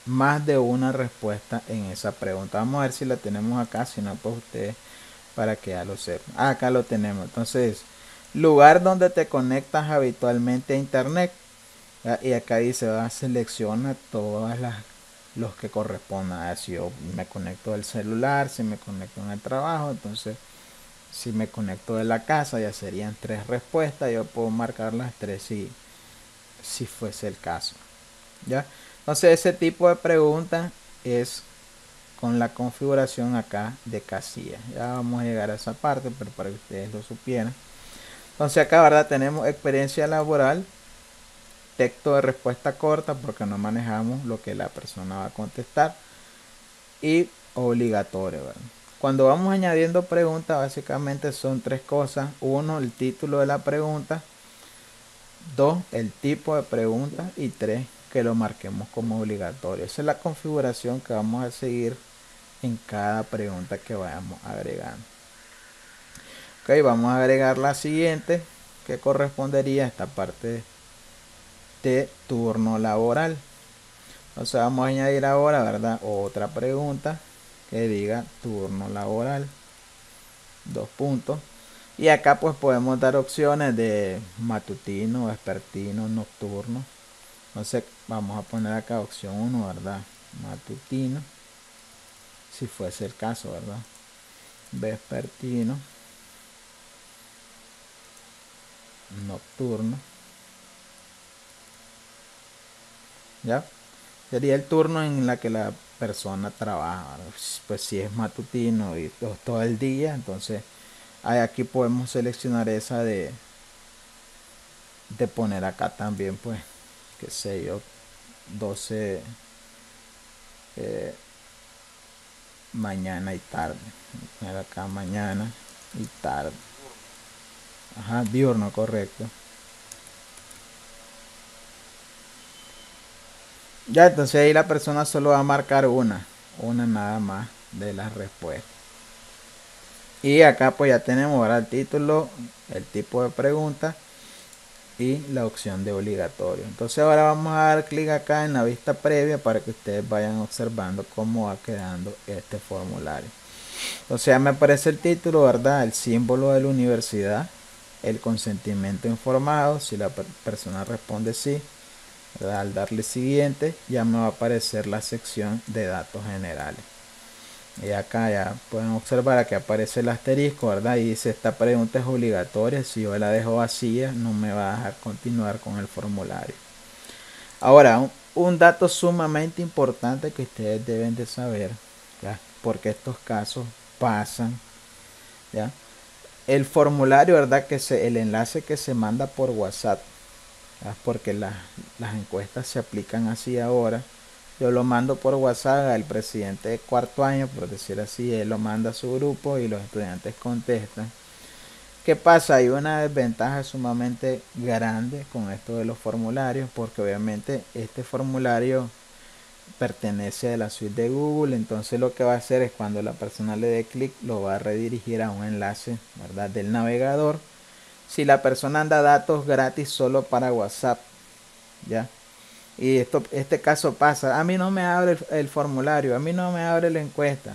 más de una respuesta en esa pregunta. Vamos a ver si la tenemos acá, si no pues ustedes para que ya lo sepan. Acá lo tenemos. Entonces, lugar donde te conectas habitualmente a internet. Y acá dice, selecciona todas los que correspondan. Si yo me conecto del celular, si me conecto en el trabajo, entonces si me conecto de la casa ya serían tres respuestas. Yo puedo marcar las tres si fuese el caso. ¿Ya? Entonces ese tipo de pregunta es con la configuración acá de casilla. Ya vamos a llegar a esa parte, pero para que ustedes lo supieran. Entonces acá, ¿verdad? Tenemos experiencia laboral, texto de respuesta corta porque no manejamos lo que la persona va a contestar, y obligatorio, ¿verdad? Cuando vamos añadiendo preguntas, básicamente son tres cosas. Uno, el título de la pregunta. Dos, el tipo de pregunta. Y tres, que lo marquemos como obligatorio. Esa es la configuración que vamos a seguir en cada pregunta que vayamos agregando. Ok, vamos a agregar la siguiente, que correspondería a esta parte de turno laboral. Entonces vamos a añadir ahora, ¿verdad? Otra pregunta que diga turno laboral. Dos puntos. Y acá pues podemos dar opciones de matutino, vespertino, nocturno. Entonces vamos a poner acá opción 1, ¿verdad? Matutino. Si fuese el caso, ¿verdad? Vespertino. Nocturno. ¿Ya? Sería el turno en la que la persona trabaja. Pues si es matutino y todo el día, entonces aquí podemos seleccionar esa de poner acá también, pues, qué sé yo, 12 mañana y tarde. Poner acá mañana y tarde. Ajá, diurno, correcto. Ya, entonces ahí la persona solo va a marcar una nada más de las respuestas. Y acá pues ya tenemos ahora el título, el tipo de pregunta y la opción de obligatorio. Entonces ahora vamos a dar clic acá en la vista previa para que ustedes vayan observando cómo va quedando este formulario. Entonces ya me aparece el título, ¿verdad? El símbolo de la universidad, el consentimiento informado, si la persona responde sí, ¿verdad? Al darle siguiente ya me va a aparecer la sección de datos generales. Y acá ya pueden observar que aparece el asterisco, ¿verdad? Y dice esta pregunta es obligatoria. Si yo la dejo vacía no me va a dejar continuar con el formulario. Ahora, un dato sumamente importante que ustedes deben de saber, ¿ya? Porque estos casos pasan, ¿ya? El formulario, ¿verdad? El enlace que se manda por WhatsApp, ¿ya? Porque las encuestas se aplican así ahora. Yo lo mando por WhatsApp al presidente de cuarto año, por decir así, él lo manda a su grupo y los estudiantes contestan. ¿Qué pasa? Hay una desventaja sumamente grande con esto de los formularios, porque obviamente este formulario pertenece a la suite de Google, entonces lo que va a hacer es cuando la persona le dé clic, lo va a redirigir a un enlace, ¿verdad? Del navegador. Si la persona anda datos gratis solo para WhatsApp, ¿ya? Y este caso pasa, a mí no me abre el formulario, a mí no me abre la encuesta.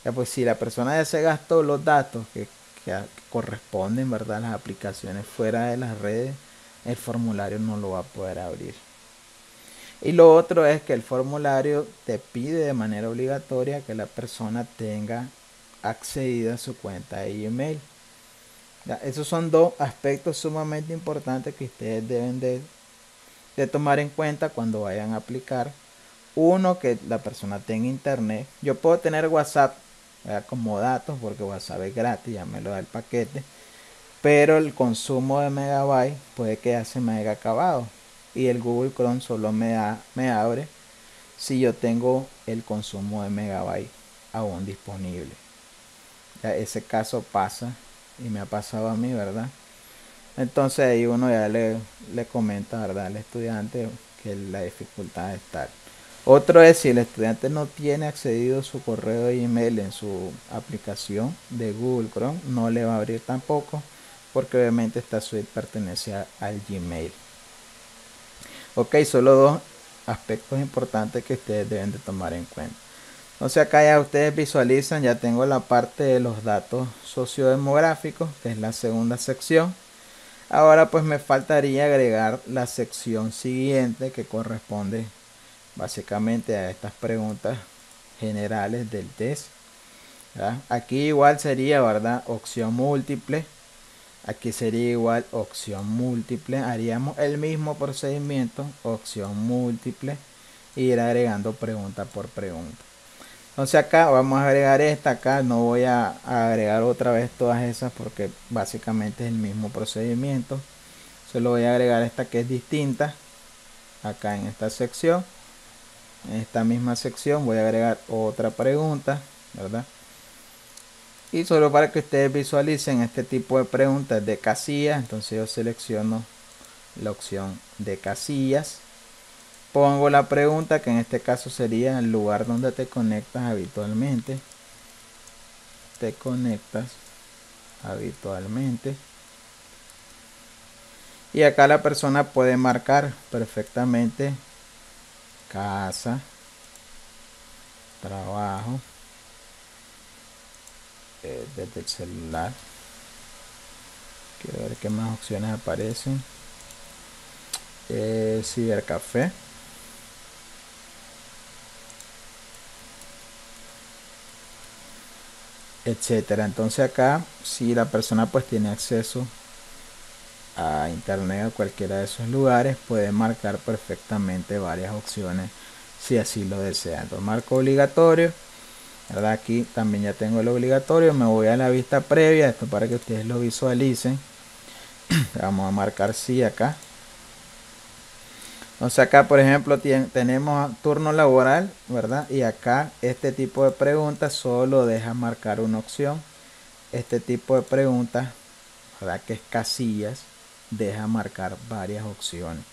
Ya pues si la persona ya se gastó los datos que corresponden, ¿verdad? Las aplicaciones fuera de las redes, el formulario no lo va a poder abrir. Y lo otro es que el formulario te pide de manera obligatoria que la persona tenga accedida a su cuenta de Gmail. Ya, esos son dos aspectos sumamente importantes que ustedes deben de tomar en cuenta cuando vayan a aplicar uno, que la persona tenga internet. Yo puedo tener WhatsApp, ¿verdad?, como datos, porque WhatsApp es gratis, ya me lo da el paquete. Pero el consumo de megabytes puede que ya se me haya acabado. Y el Google Chrome solo me abre si yo tengo el consumo de megabytes aún disponible. Ya ese caso pasa y me ha pasado a mí, ¿verdad? Entonces ahí uno ya le comenta, ¿verdad?, al estudiante que la dificultad es tal. Otro es si el estudiante no tiene accedido su correo de email en su aplicación de Google Chrome, no le va a abrir tampoco, porque obviamente esta suite pertenece al Gmail. Ok, solo dos aspectos importantes que ustedes deben de tomar en cuenta. Entonces acá ya ustedes visualizan, ya tengo la parte de los datos sociodemográficos, que es la segunda sección. Ahora pues me faltaría agregar la sección siguiente, que corresponde básicamente a estas preguntas generales del test, ¿verdad? Aquí igual sería, ¿verdad?, opción múltiple. Aquí sería igual opción múltiple. Haríamos el mismo procedimiento, opción múltiple, y ir agregando pregunta por pregunta. Entonces acá vamos a agregar esta. Acá no voy a agregar otra vez todas esas porque básicamente es el mismo procedimiento. Solo voy a agregar esta que es distinta. Acá en esta sección, en esta misma sección, voy a agregar otra pregunta, ¿verdad? Y solo para que ustedes visualicen, este tipo de preguntas de casillas. Entonces yo selecciono la opción de casillas, pongo la pregunta, que en este caso sería el lugar donde te conectas habitualmente. Te conectas habitualmente. Y acá la persona puede marcar perfectamente casa, trabajo, desde el celular. Quiero ver qué más opciones aparecen. Cibercafé, etcétera. Entonces acá, si la persona pues tiene acceso a internet a cualquiera de esos lugares, puede marcar perfectamente varias opciones si así lo desea. Entonces marco obligatorio, ¿verdad? Aquí también ya tengo el obligatorio. Me voy a la vista previa, esto para que ustedes lo visualicen. Vamos a marcar sí acá. Entonces acá, por ejemplo, tenemos turno laboral, ¿verdad? Y acá este tipo de preguntas solo deja marcar una opción. Este tipo de preguntas, ¿verdad?, que es casillas, deja marcar varias opciones.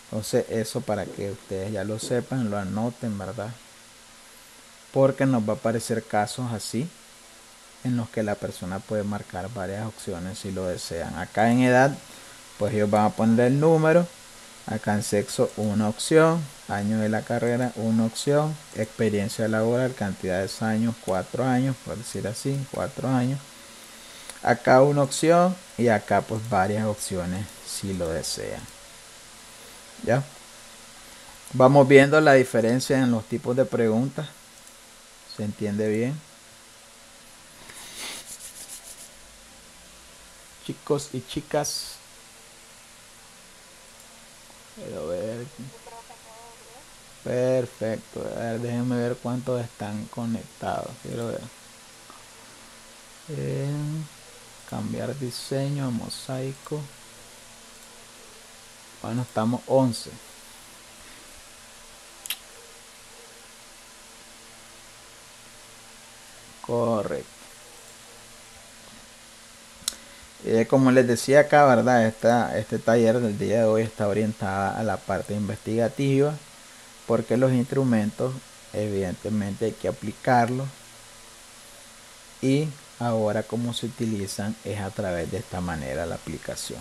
Entonces eso para que ustedes ya lo sepan, lo anoten, ¿verdad? Porque nos va a aparecer casos así en los que la persona puede marcar varias opciones si lo desean. Acá en edad, pues ellos van a poner el número. Acá en sexo, una opción. Año de la carrera, una opción. Experiencia laboral, cantidad de años, 4 años, por decir así, 4 años. Acá una opción y acá pues varias opciones si lo desean. ¿Ya? Vamos viendo la diferencia en los tipos de preguntas. ¿Se entiende bien? Chicos y chicas. Quiero ver. Yo creo que todo bien. Perfecto. A ver, déjenme ver cuántos están conectados. Quiero ver. Cambiar diseño a mosaico. Bueno, estamos 11. Correcto. Como les decía acá, ¿verdad? Este taller del día de hoy está orientada a la parte investigativa, porque los instrumentos evidentemente hay que aplicarlos, y ahora como se utilizan es a través de esta manera la aplicación.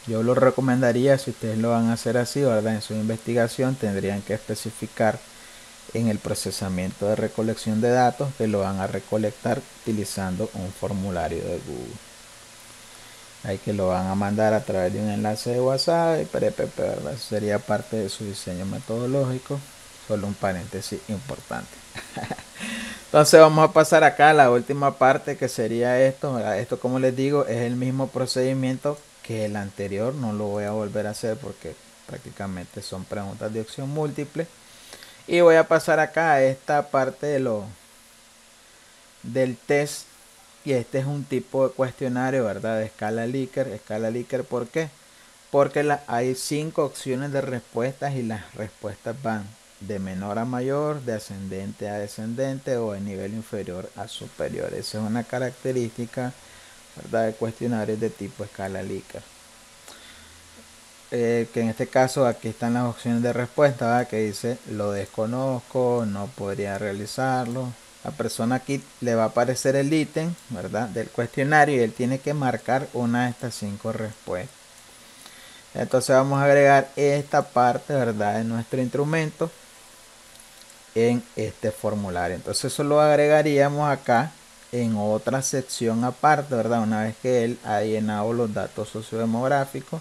Yo lo recomendaría, si ustedes lo van a hacer así, ¿verdad?, en su investigación tendrían que especificar en el procesamiento de recolección de datos que lo van a recolectar utilizando un formulario de Google. Hay que lo van a mandar a través de un enlace de WhatsApp y PPP, ¿verdad? Eso sería parte de su diseño metodológico. Solo un paréntesis importante. Entonces vamos a pasar acá a la última parte, que sería esto, ¿verdad? Esto, como les digo, es el mismo procedimiento que el anterior. No lo voy a volver a hacer porque prácticamente son preguntas de opción múltiple. Y voy a pasar acá a esta parte del test. Y este es un tipo de cuestionario, ¿verdad? De escala Likert. Escala Likert, ¿por qué? Porque hay 5 opciones de respuestas y las respuestas van de menor a mayor, de ascendente a descendente o de nivel inferior a superior. Esa es una característica, ¿verdad?, de cuestionarios de tipo escala Likert. Que en este caso aquí están las opciones de respuesta, ¿verdad?, que dice lo desconozco, no podría realizarlo. La persona aquí le va a aparecer el ítem, ¿verdad?, del cuestionario, y él tiene que marcar una de estas 5 respuestas. Entonces vamos a agregar esta parte, ¿verdad?, de nuestro instrumento en este formulario. Entonces eso lo agregaríamos acá en otra sección aparte, ¿verdad? Una vez que él ha llenado los datos sociodemográficos,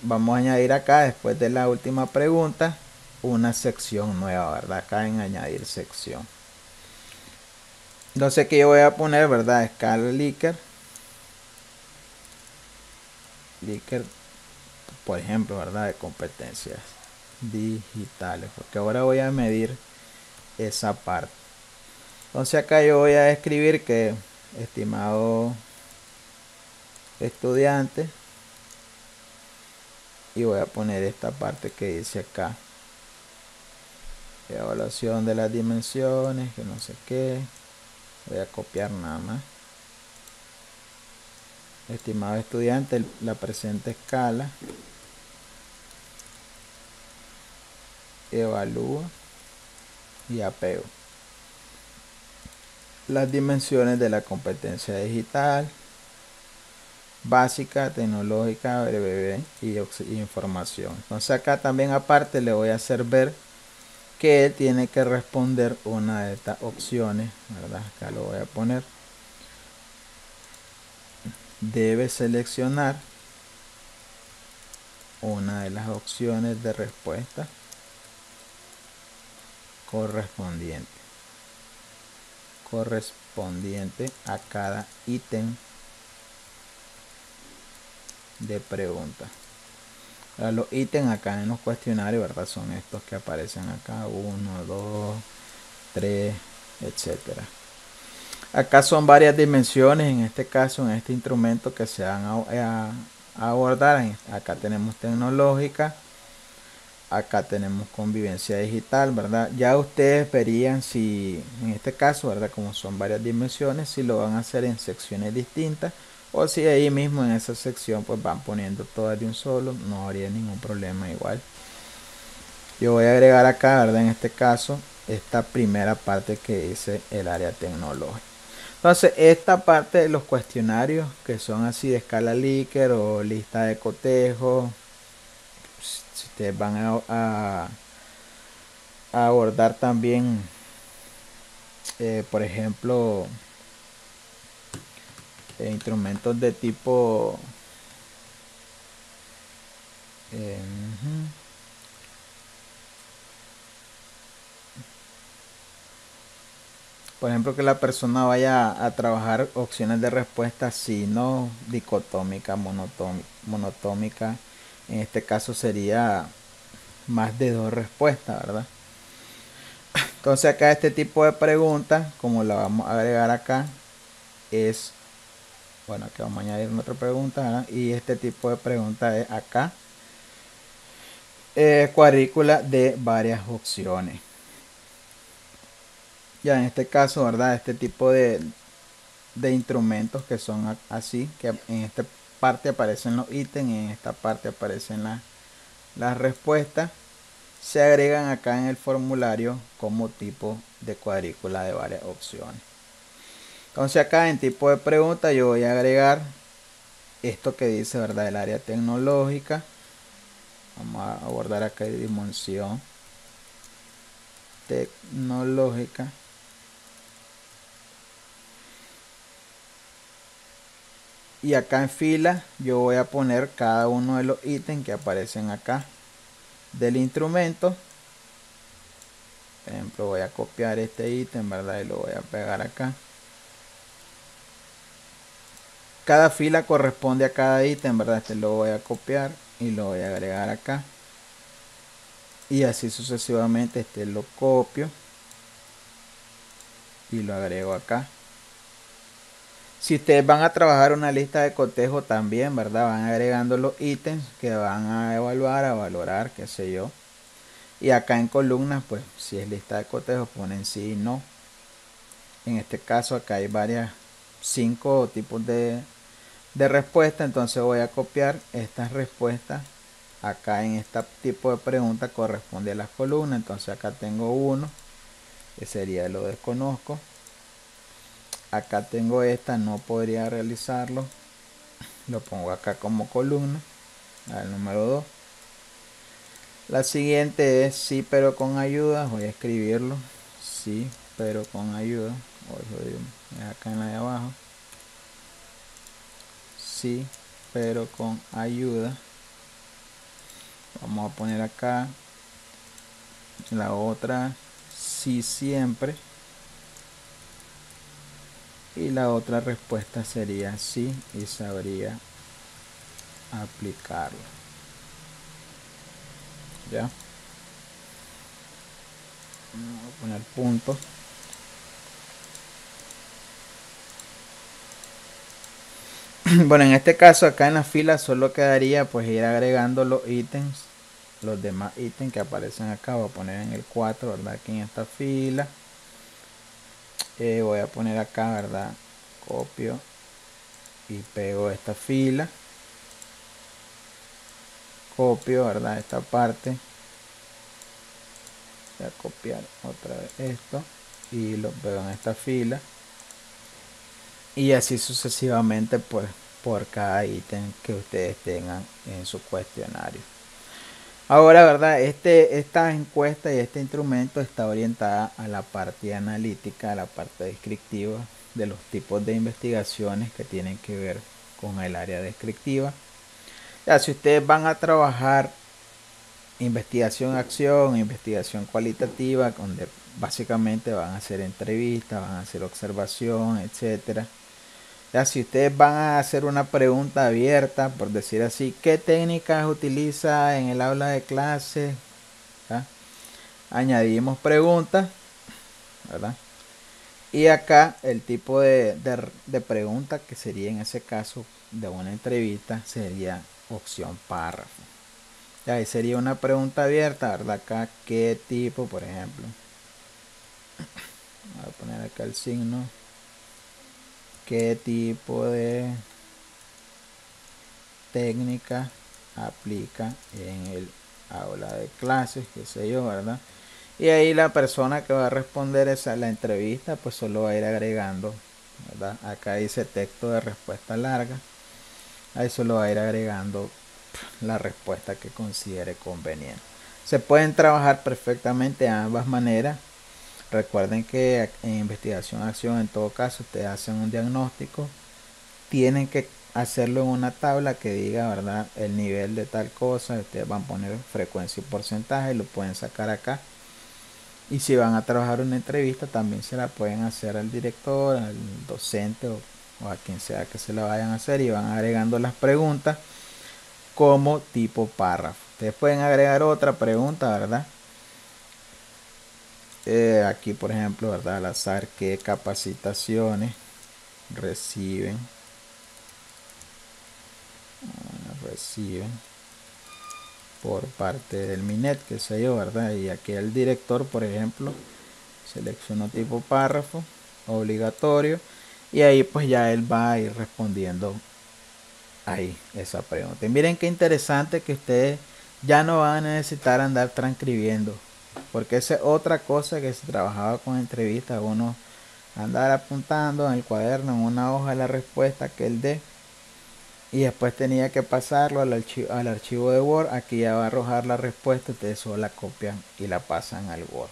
vamos a añadir acá, después de la última pregunta, una sección nueva, ¿verdad? Acá en añadir sección. Entonces que yo voy a poner, ¿verdad?, escala Likert, por ejemplo, ¿verdad?, de competencias digitales, porque ahora voy a medir esa parte. Entonces acá yo voy a escribir que, estimado estudiante, y voy a poner esta parte que dice acá, evaluación de las dimensiones, que no sé qué. Voy a copiar nada más. Estimado estudiante, la presente escala evalúa y apego las dimensiones de la competencia digital básica, tecnológica, breve y información. Entonces acá también aparte le voy a hacer ver que él tiene que responder una de estas opciones, ¿verdad? Acá lo voy a poner. Debe seleccionar una de las opciones de respuesta correspondiente a cada ítem de pregunta. Ahora, los ítems acá en los cuestionarios, ¿verdad?, son estos que aparecen acá: 1, 2, 3, etcétera. Acá son varias dimensiones, en este caso, en este instrumento que se van a abordar. Acá tenemos tecnológica, acá tenemos convivencia digital, ¿verdad? Ya ustedes verían si, en este caso, ¿verdad?, como son varias dimensiones, si lo van a hacer en secciones distintas o si ahí mismo en esa sección pues van poniendo todas de un solo, no habría ningún problema igual. Yo voy a agregar acá, ¿verdad?, en este caso, esta primera parte que dice el área tecnológica. Entonces, esta parte de los cuestionarios que son así de escala Likert o lista de cotejo, si ustedes van a abordar también, por ejemplo, instrumentos de tipo por ejemplo, que la persona vaya a trabajar opciones de respuesta sino dicotómica, monotómica. En este caso sería más de 2 respuestas, ¿verdad? Entonces acá este tipo de preguntas, como la vamos a agregar acá, es, bueno, aquí vamos a añadir otra pregunta, ¿verdad? Y este tipo de pregunta es acá, cuadrícula de varias opciones. Ya en este caso, ¿verdad?, este tipo de instrumentos que son así, que en esta parte aparecen los ítems y en esta parte aparecen las respuestas, se agregan acá en el formulario como tipo de cuadrícula de varias opciones. Entonces acá en tipo de pregunta yo voy a agregar esto que dice, ¿verdad?, el área tecnológica. Vamos a abordar acá dimensión tecnológica. Y acá en fila yo voy a poner cada uno de los ítems que aparecen acá del instrumento. Por ejemplo, voy a copiar este ítem, ¿verdad?, y lo voy a pegar acá. Cada fila corresponde a cada ítem, ¿verdad? Este lo voy a copiar y lo voy a agregar acá, y así sucesivamente. Este lo copio y lo agrego acá. Si ustedes van a trabajar una lista de cotejo también, ¿verdad? Van agregando los ítems que van a evaluar, a valorar, qué sé yo. Y acá en columnas, pues si es lista de cotejo, ponen sí y no. En este caso acá hay varias, 5 tipos de respuesta. Entonces voy a copiar estas respuestas. Acá en este tipo de pregunta corresponde a las columnas. Entonces acá tengo uno, que sería lo desconozco. Acá tengo esta, no podría realizarlo. Lo pongo acá como columna. Al número 2. La siguiente es sí pero con ayuda. Voy a escribirlo. Sí pero con ayuda. Es acá en la de abajo. Sí pero con ayuda. Vamos a poner acá la otra. Sí siempre. Y la otra respuesta sería sí y sabría aplicarlo. Ya. Vamos a poner punto. Bueno, en este caso acá en la fila solo quedaría pues ir agregando los ítems, los demás ítems que aparecen acá. Voy a poner en el 4, ¿verdad? Aquí en esta fila. Voy a poner acá, ¿verdad? Copio y pego esta fila. Copio, ¿verdad? Esta parte. Voy a copiar otra vez esto y lo pego en esta fila. Y así sucesivamente pues por cada ítem que ustedes tengan en su cuestionario. Ahora, ¿verdad? Esta encuesta y este instrumento está orientada a la parte analítica, a la parte descriptiva de los tipos de investigaciones que tienen que ver con el área descriptiva. Ya, si ustedes van a trabajar investigación-acción, investigación cualitativa, donde básicamente van a hacer entrevistas, van a hacer observación, etcétera. Ya, si ustedes van a hacer una pregunta abierta, por decir así, ¿qué técnicas utiliza en el aula de clase? ¿Ya? Añadimos preguntas, ¿verdad? Y acá el tipo de pregunta que sería en ese caso de una entrevista sería opción párrafo. Ya, ahí sería una pregunta abierta, ¿verdad? Acá, ¿qué tipo, por ejemplo? Voy a poner acá el signo. ¿Qué tipo de técnica aplica en el aula de clases, qué sé yo, ¿verdad? Y ahí la persona que va a responder la entrevista pues solo va a ir agregando, ¿verdad? Acá dice texto de respuesta larga, ahí solo va a ir agregando la respuesta que considere conveniente. Se pueden trabajar perfectamente de ambas maneras. Recuerden que en investigación acción, en todo caso ustedes hacen un diagnóstico, tienen que hacerlo en una tabla que diga, ¿verdad?, el nivel de tal cosa. Ustedes van a poner frecuencia y porcentaje, lo pueden sacar acá. Y si van a trabajar una entrevista, también se la pueden hacer al director, al docente o a quien sea que se la vayan a hacer, y van agregando las preguntas como tipo párrafo. Ustedes pueden agregar otra pregunta, ¿verdad? Aquí, por ejemplo, ¿verdad?, al azar, ¿qué capacitaciones reciben por parte del MINET, qué sé yo, ¿verdad? Y aquí el director, por ejemplo, selecciono tipo párrafo obligatorio, y ahí pues ya él va a ir respondiendo ahí esa pregunta. Y miren qué interesante que ustedes ya no van a necesitar andar transcribiendo, porque esa es otra cosa que se trabajaba con entrevistas, uno andar apuntando en el cuaderno, en una hoja, la respuesta que él dé, y después tenía que pasarlo al archivo de Word. Aquí ya va a arrojar la respuesta, ustedes solo la copian y la pasan al Word.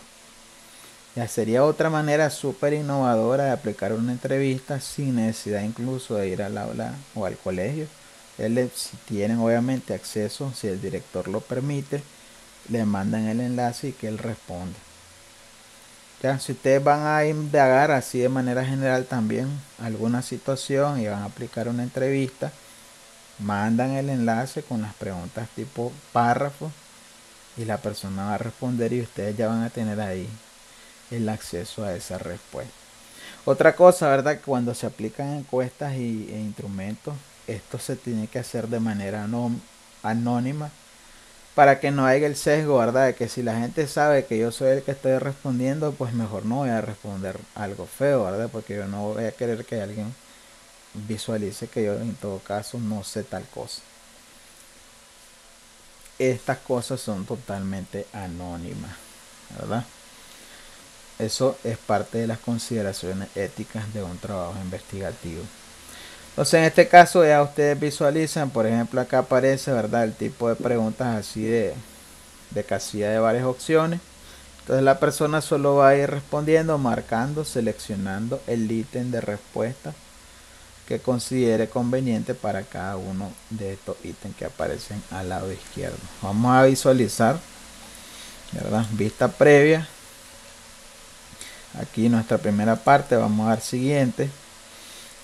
Ya sería otra manera súper innovadora de aplicar una entrevista sin necesidad incluso de ir al aula o al colegio. Si tienen obviamente acceso, si el director lo permite, le mandan el enlace y que él responde. Ya, si ustedes van a indagar así de manera general también alguna situación y van a aplicar una entrevista, mandan el enlace con las preguntas tipo párrafo y la persona va a responder y ustedes ya van a tener ahí el acceso a esa respuesta. Otra cosa, ¿verdad? Cuando se aplican encuestas e instrumentos, esto se tiene que hacer de manera anónima para que no haya el sesgo, ¿verdad? De que si la gente sabe que yo soy el que estoy respondiendo, pues mejor no voy a responder algo feo, ¿verdad? Porque yo no voy a querer que alguien visualice que yo en todo caso no sé tal cosa. Estas cosas son totalmente anónimas, ¿verdad? Eso es parte de las consideraciones éticas de un trabajo investigativo. Entonces en este caso ya ustedes visualizan, por ejemplo acá aparece, ¿verdad? El tipo de preguntas así de casilla de varias opciones. Entonces la persona solo va a ir respondiendo, marcando, seleccionando el ítem de respuesta que considere conveniente para cada uno de estos ítems que aparecen al lado izquierdo. Vamos a visualizar, ¿verdad? Vista previa. Aquí nuestra primera parte, vamos a dar siguiente.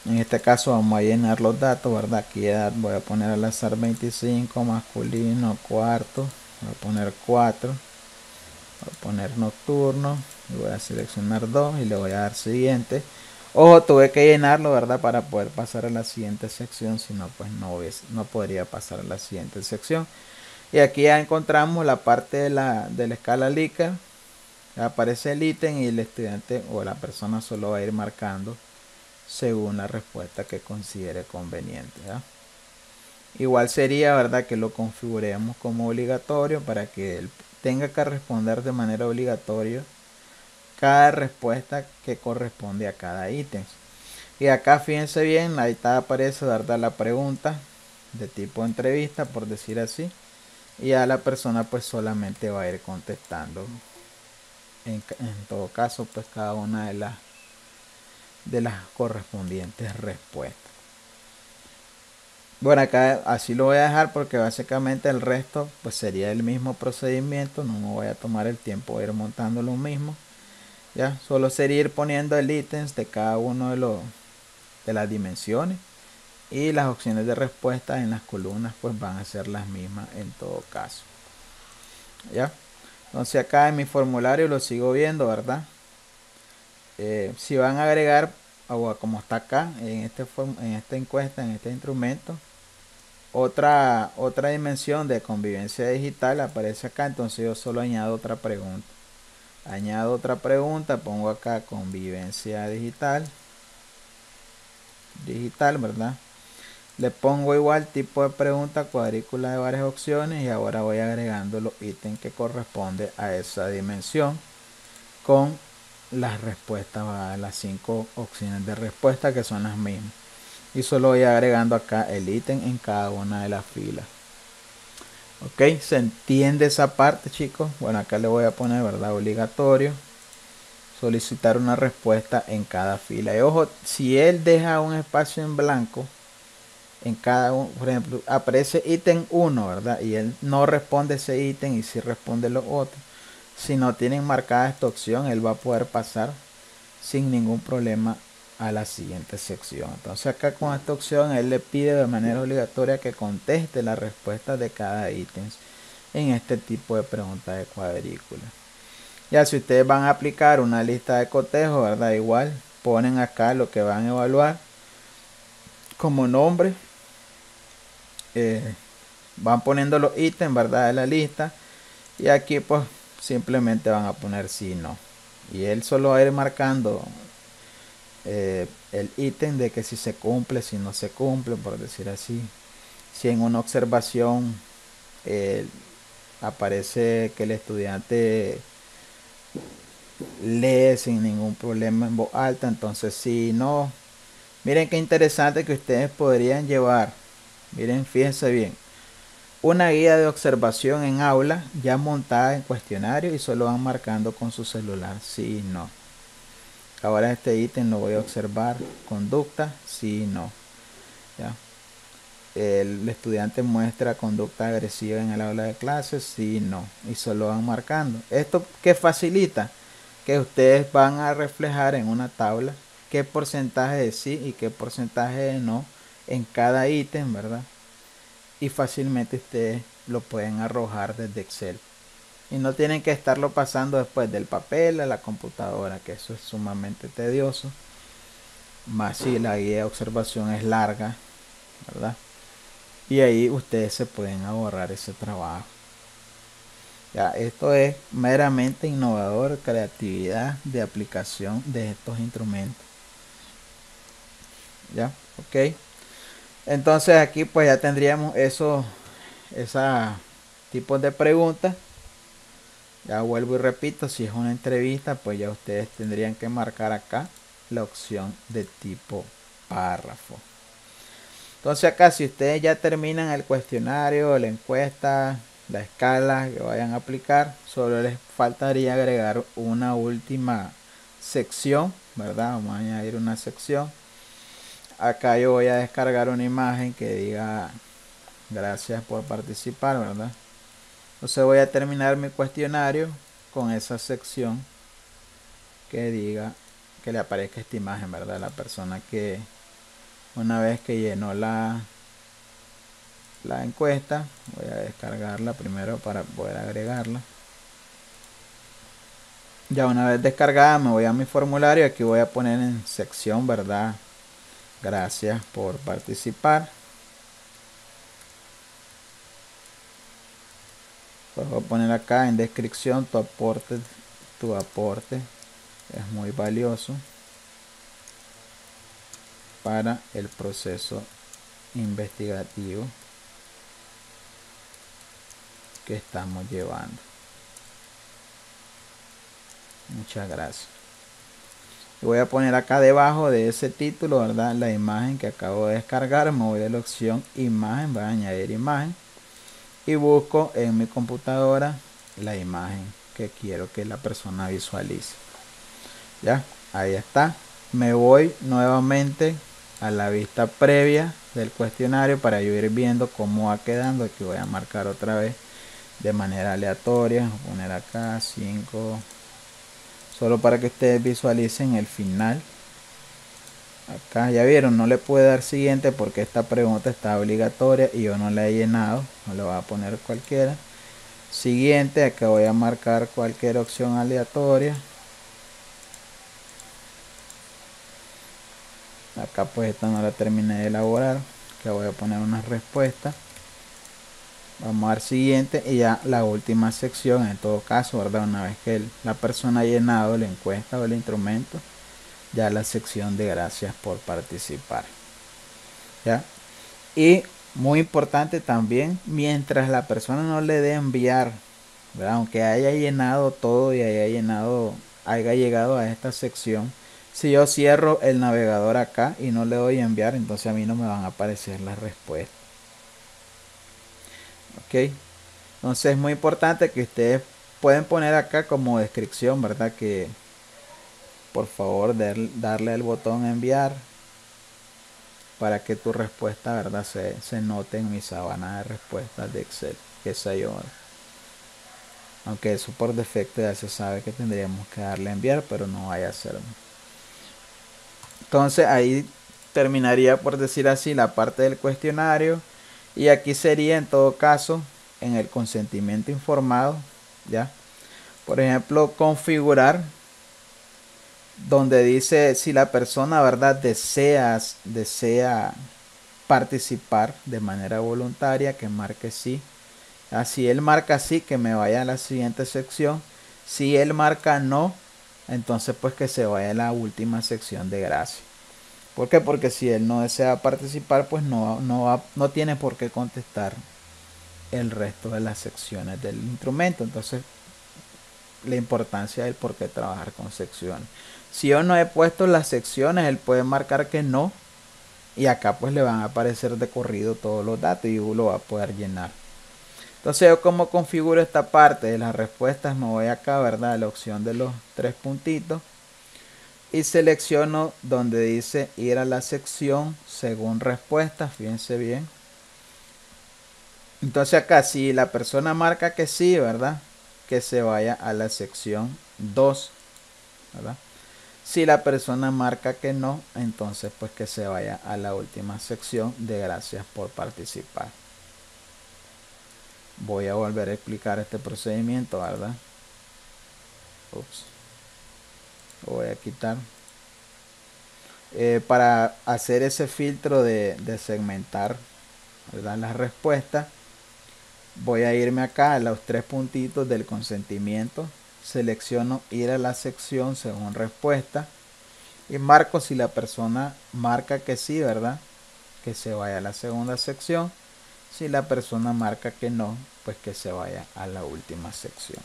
En este caso vamos a llenar los datos, ¿verdad? Aquí voy a poner al azar 25, masculino, cuarto. Voy a poner 4. Voy a poner nocturno. Y voy a seleccionar 2 y le voy a dar siguiente. Ojo, tuve que llenarlo, ¿verdad? Para poder pasar a la siguiente sección. Si no, pues no podría pasar a la siguiente sección. Y aquí ya encontramos la parte de la escala Likert. Aparece el ítem y el estudiante o la persona solo va a ir marcando según la respuesta que considere conveniente, ¿verdad? Igual sería, ¿verdad?, que lo configuremos como obligatorio para que él tenga que responder de manera obligatoria cada respuesta que corresponde a cada ítem. Y acá fíjense bien, ahí está, aparece, ¿verdad?, la pregunta de tipo entrevista, por decir así, y a la persona pues solamente va a ir contestando en todo caso pues cada una de las correspondientes respuestas. Bueno, acá así lo voy a dejar porque básicamente el resto pues sería el mismo procedimiento, no me voy a tomar el tiempo de ir montando lo mismo. Ya, solo sería ir poniendo el ítems de cada uno de las dimensiones y las opciones de respuesta en las columnas pues van a ser las mismas en todo caso. Ya, entonces acá en mi formulario lo sigo viendo, ¿verdad? Si van a agregar, o como está acá en esta encuesta, en este instrumento, otra dimensión de convivencia digital aparece acá, entonces yo solo añado otra pregunta. Añado otra pregunta, pongo acá convivencia digital, ¿verdad? Le pongo igual tipo de pregunta, cuadrícula de varias opciones y ahora voy agregando los ítems que corresponde a esa dimensión con las respuestas, las 5 opciones de respuesta que son las mismas. Y solo voy agregando acá el ítem en cada una de las filas. Ok, se entiende esa parte, chicos. Bueno, acá le voy a poner, ¿verdad?, obligatorio solicitar una respuesta en cada fila. Y ojo, si él deja un espacio en blanco en cada uno, por ejemplo, aparece ítem 1, ¿verdad? Y él no responde ese ítem y si responde los otros. Si no tienen marcada esta opción, él va a poder pasar sin ningún problema a la siguiente sección. Entonces acá con esta opción él le pide de manera obligatoria que conteste la respuesta de cada ítem en este tipo de preguntas de cuadrícula. Ya si ustedes van a aplicar una lista de cotejo, ¿verdad? Igual ponen acá lo que van a evaluar como nombre. Van poniendo los ítems, ¿verdad?, de la lista. Y aquí pues simplemente van a poner sí, no. Y él solo va a ir marcando el ítem de que si se cumple, si no se cumple, por decir así. Si en una observación aparece que el estudiante lee sin ningún problema en voz alta, entonces sí, no. Miren qué interesante que ustedes podrían llevar, miren, fíjense bien, una guía de observación en aula ya montada en cuestionario y solo van marcando con su celular sí, no. Ahora este ítem lo voy a observar, conducta, sí, no. ¿Ya? El estudiante muestra conducta agresiva en el aula de clases, sí, no. Y solo van marcando. ¿Esto qué facilita? Que ustedes van a reflejar en una tabla qué porcentaje de sí y qué porcentaje de no en cada ítem, ¿verdad? y fácilmente ustedes lo pueden arrojar desde Excel. Y no tienen que estarlo pasando después del papel a la computadora, que eso es sumamente tedioso. Más si la guía de observación es larga, ¿verdad? Y ahí ustedes se pueden ahorrar ese trabajo. Ya, esto es meramente innovador, creatividad de aplicación de estos instrumentos. Ya, ok. Entonces aquí pues ya tendríamos esos tipos de preguntas. Ya vuelvo y repito, si es una entrevista, pues ya ustedes tendrían que marcar acá la opción de tipo párrafo. Entonces acá si ustedes ya terminan el cuestionario, la encuesta, la escala que vayan a aplicar, solo les faltaría agregar una última sección, ¿verdad? Vamos a añadir una sección. Acá yo voy a descargar una imagen que diga gracias por participar, ¿verdad? Entonces voy a terminar mi cuestionario con esa sección que diga que le aparezca esta imagen, ¿verdad? La persona que una vez que llenó la encuesta, voy a descargarla primero para poder agregarla. Ya una vez descargada me voy a mi formulario, aquí voy a poner en sección, ¿verdad? Gracias por participar. Pues voy a poner acá en descripción tu aporte es muy valioso para el proceso investigativo que estamos llevando. Muchas gracias. Y voy a poner acá debajo de ese título, ¿verdad? La imagen que acabo de descargar. Me voy a la opción imagen, voy a añadir imagen y busco en mi computadora la imagen que quiero que la persona visualice. Ya, ahí está. Me voy nuevamente a la vista previa del cuestionario para yo ir viendo cómo va quedando. Aquí voy a marcar otra vez de manera aleatoria. Voy a poner acá 5, solo para que ustedes visualicen el final. Acá ya vieron, no le puede dar siguiente porque esta pregunta está obligatoria y yo no la he llenado. No le voy a poner cualquiera. Siguiente, acá voy a marcar cualquier opción aleatoria. Acá pues esta no la terminé de elaborar. Acá voy a poner una respuesta. Vamos a dar siguiente y ya la última sección, en todo caso, ¿verdad? Una vez que la persona ha llenado la encuesta o el instrumento, ya la sección de gracias por participar. ¿Ya? Y muy importante también, mientras la persona no le dé enviar, ¿verdad? Aunque haya llenado todo y haya llegado a esta sección, si yo cierro el navegador acá y no le doy enviar, entonces a mí no me van a aparecer las respuestas. Ok, entonces es muy importante que ustedes pueden poner acá como descripción, ¿verdad? Que por favor darle al botón enviar para que tu respuesta, ¿verdad? Se note en mi sabana de respuestas de Excel, que es yo. Aunque eso por defecto ya se sabe que tendríamos que darle a enviar, pero no vaya a ser. Entonces ahí terminaría, por decir así, la parte del cuestionario. Y aquí sería en todo caso en el consentimiento informado, ¿ya? Por ejemplo, configurar donde dice si la persona, ¿verdad?, desea participar de manera voluntaria, que marque sí. Si él marca sí, que me vaya a la siguiente sección. Si él marca no, entonces pues que se vaya a la última sección de gracia. ¿Por qué? Porque si él no desea participar, pues no tiene por qué contestar el resto de las secciones del instrumento. Entonces, la importancia del por qué trabajar con secciones. Si yo no he puesto las secciones, él puede marcar que no. Y acá pues le van a aparecer de corrido todos los datos y lo va a poder llenar. Entonces yo como configuro esta parte de las respuestas, me voy acá, ¿verdad? A la opción de los tres puntitos. Y selecciono donde dice ir a la sección según respuestas. Fíjense bien. Entonces acá si la persona marca que sí, ¿verdad? Que se vaya a la sección 2, ¿verdad? Si la persona marca que no, entonces pues que se vaya a la última sección de gracias por participar. voy a volver a explicar este procedimiento, ¿verdad? Ups, lo voy a quitar. Para hacer ese filtro de segmentar, ¿verdad?, las respuestas, voy a irme acá a los tres puntitos del consentimiento, selecciono ir a la sección según respuesta y marco, si la persona marca que sí, ¿verdad?, que se vaya a la segunda sección. Si la persona marca que no, pues que se vaya a la última sección.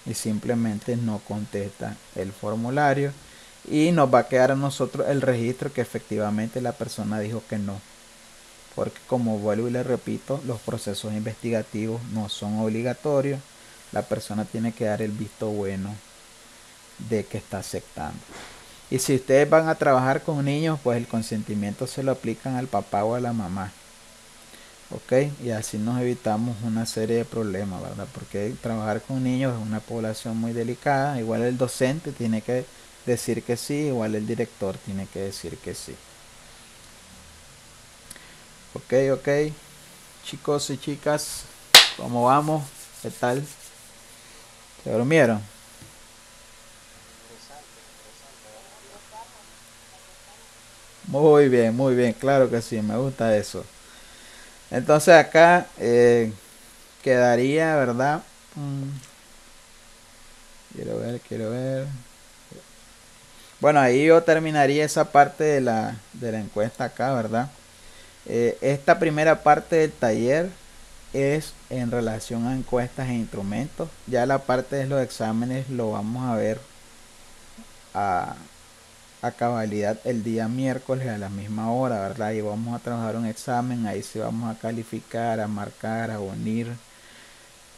Y simplemente no contesta el formulario y nos va a quedar a nosotros el registro que efectivamente la persona dijo que no. Porque, como vuelvo y le repito, los procesos investigativos no son obligatorios. La persona tiene que dar el visto bueno de que está aceptando. Y si ustedes van a trabajar con niños, pues el consentimiento se lo aplican al papá o a la mamá. Ok, y así nos evitamos una serie de problemas, ¿verdad? Porque trabajar con niños es una población muy delicada. Igual el docente tiene que decir que sí, igual el director tiene que decir que sí. Ok, ok, chicos y chicas, ¿cómo vamos? ¿Qué tal? ¿Se durmieron? Muy bien, claro que sí, me gusta eso. Entonces acá quedaría, ¿verdad? Quiero ver. Bueno, ahí yo terminaría esa parte de la encuesta acá, ¿verdad? Esta primera parte del taller es en relación a encuestas e instrumentos. Ya la parte de los exámenes lo vamos a ver a, a cabalidad el día miércoles a la misma hora, ¿verdad? Y vamos a trabajar un examen, ahí sí vamos a calificar, a marcar, a unir,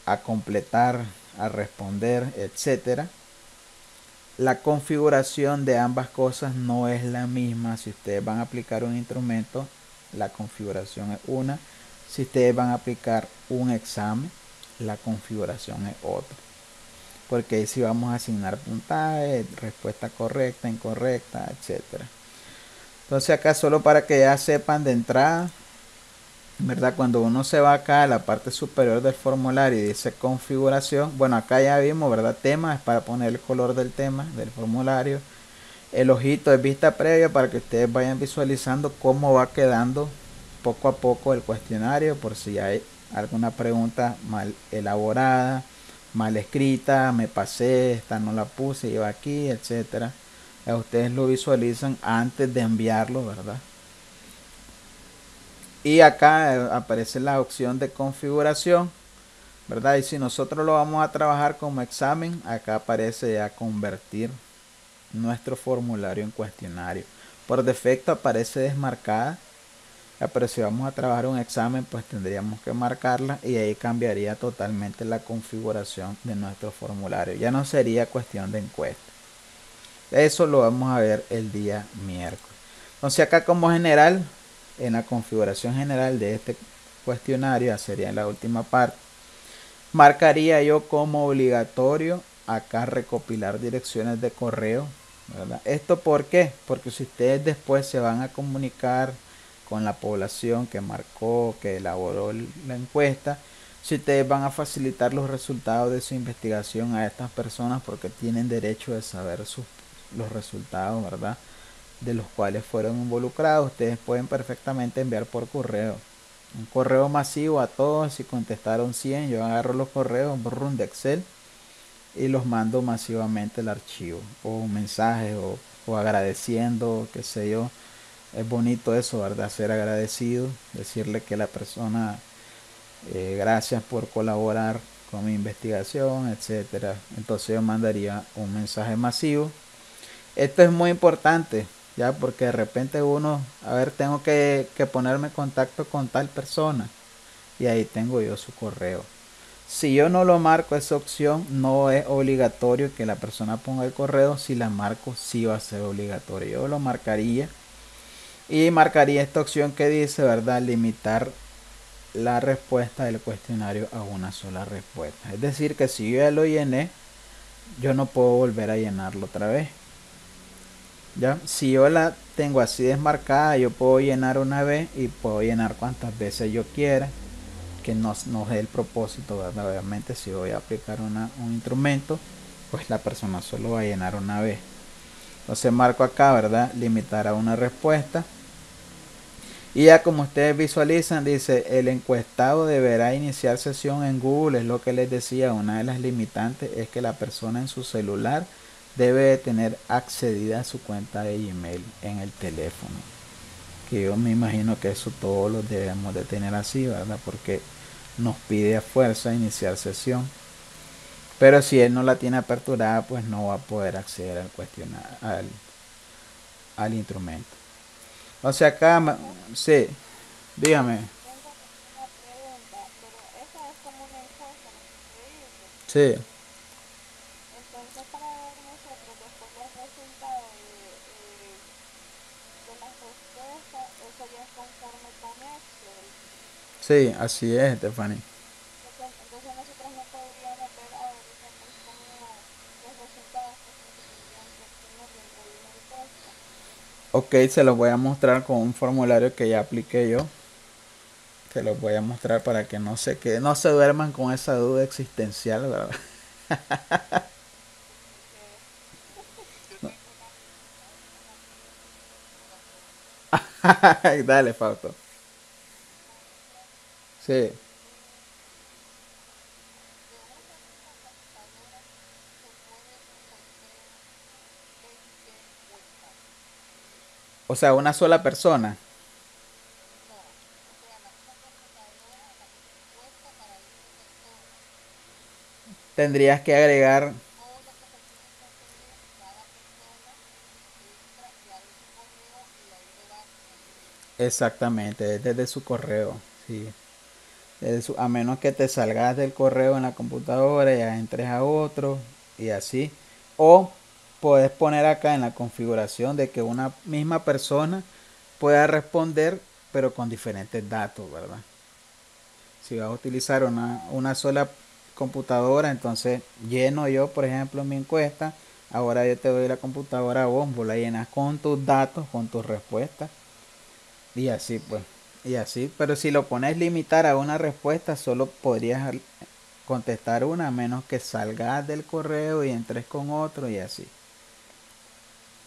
a completar, a responder, etcétera. La configuración de ambas cosas no es la misma. Si ustedes van a aplicar un instrumento, la configuración es una. Si ustedes van a aplicar un examen, la configuración es otra. Porque ahí sí vamos a asignar puntaje, respuesta correcta, incorrecta, etcétera. Entonces acá, solo para que ya sepan de entrada, ¿verdad? Cuando uno se va acá a la parte superior del formulario y dice configuración, bueno, acá ya vimos, ¿verdad? Tema es para poner el color del tema del formulario. El ojito es vista previa para que ustedes vayan visualizando cómo va quedando poco a poco el cuestionario, por si hay alguna pregunta mal elaborada, mal escrita, me pasé, esta no la puse, iba aquí, etcétera. Ustedes lo visualizan antes de enviarlo, ¿verdad? Y acá aparece la opción de configuración, ¿verdad? Y si nosotros lo vamos a trabajar como examen, acá aparece ya convertir nuestro formulario en cuestionario. Por defecto aparece desmarcada, pero si vamos a trabajar un examen, pues tendríamos que marcarla y ahí cambiaría totalmente la configuración de nuestro formulario. Ya no sería cuestión de encuesta. Eso lo vamos a ver el día miércoles. Entonces acá, como general, en la configuración general de este cuestionario, sería la última parte, marcaría yo como obligatorio acá recopilar direcciones de correo, ¿verdad? ¿Esto por qué? Porque si ustedes después se van a comunicar con la población que marcó, que elaboró la encuesta, si ustedes van a facilitar los resultados de su investigación a estas personas, porque tienen derecho de saber los resultados, ¿verdad?, de los cuales fueron involucrados, ustedes pueden perfectamente enviar por correo un correo masivo a todos. Si contestaron 100, yo agarro los correos, un run de Excel, y los mando masivamente al archivo, o mensajes, o agradeciendo, qué sé yo. Es bonito eso, ¿verdad? Ser agradecido, decirle que la persona, gracias por colaborar con mi investigación, etcétera. Entonces yo mandaría un mensaje masivo. Esto es muy importante, ya, porque de repente uno, a ver, tengo que ponerme en contacto con tal persona y ahí tengo yo su correo. Si yo no lo marco esa opción, no es obligatorio que la persona ponga el correo. Si la marco, sí va a ser obligatorio. Yo lo marcaría y marcaría esta opción que dice, ¿verdad?, limitar la respuesta del cuestionario a una sola respuesta. Es decir, que si yo ya lo llené, yo no puedo volver a llenarlo otra vez. ¿Ya? Si yo la tengo así desmarcada, yo puedo llenar una vez y puedo llenar cuantas veces yo quiera. que no es el propósito, ¿verdad? Obviamente si voy a aplicar un instrumento, pues la persona solo va a llenar una vez. Entonces marco acá, ¿verdad? Limitar a una respuesta. Y ya como ustedes visualizan, dice, el encuestado deberá iniciar sesión en Google. Es lo que les decía, una de las limitantes es que la persona en su celular debe de tener accedida a su cuenta de Gmail en el teléfono. Que yo me imagino que eso todos lo debemos de tener así, ¿verdad? Porque nos pide a fuerza iniciar sesión. Pero si él no la tiene aperturada, pues no va a poder acceder al cuestionario, al instrumento. O sea, acá, sí, dígame. Tengo una pregunta, pero esa es como una encuesta lo que usted dice. Sí, Entonces, para ver nosotros después los resultados de las respuestas, eso ya es conforme con Excel. sí, así es, Stephanie. Entonces nosotros no podríamos ver ahorita pues como los resultados pues, que se tendrían que obtener dentro de una encuesta. Ok, se los voy a mostrar con un formulario que ya apliqué yo. Se los voy a mostrar para que no se duerman con esa duda existencial, ¿verdad? Porque Dale, Fausto. Sí. de una misma computadora se puede resolver 20 encuestas. O sea, una sola persona. No, o sea, la misma computadora, la misma encuesta para 20 personas. Tendrías que agregar Todo lo que se tiene que hacer es cada persona entra y abre su correo y ahí redacta. exactamente desde su correo. Sí. A menos que te salgas del correo en la computadora y ya entres a otro y así. O puedes poner acá en la configuración de que una misma persona pueda responder pero con diferentes datos, ¿verdad? Si vas a utilizar una sola computadora, entonces lleno yo, por ejemplo, mi encuesta. Ahora yo te doy la computadora a vos, vos la llenas con tus datos, con tus respuestas y así pues. Sí, Y así, pero si lo pones limitar a una respuesta, solo podrías contestar una, a menos que salgas del correo y entres con otro y así.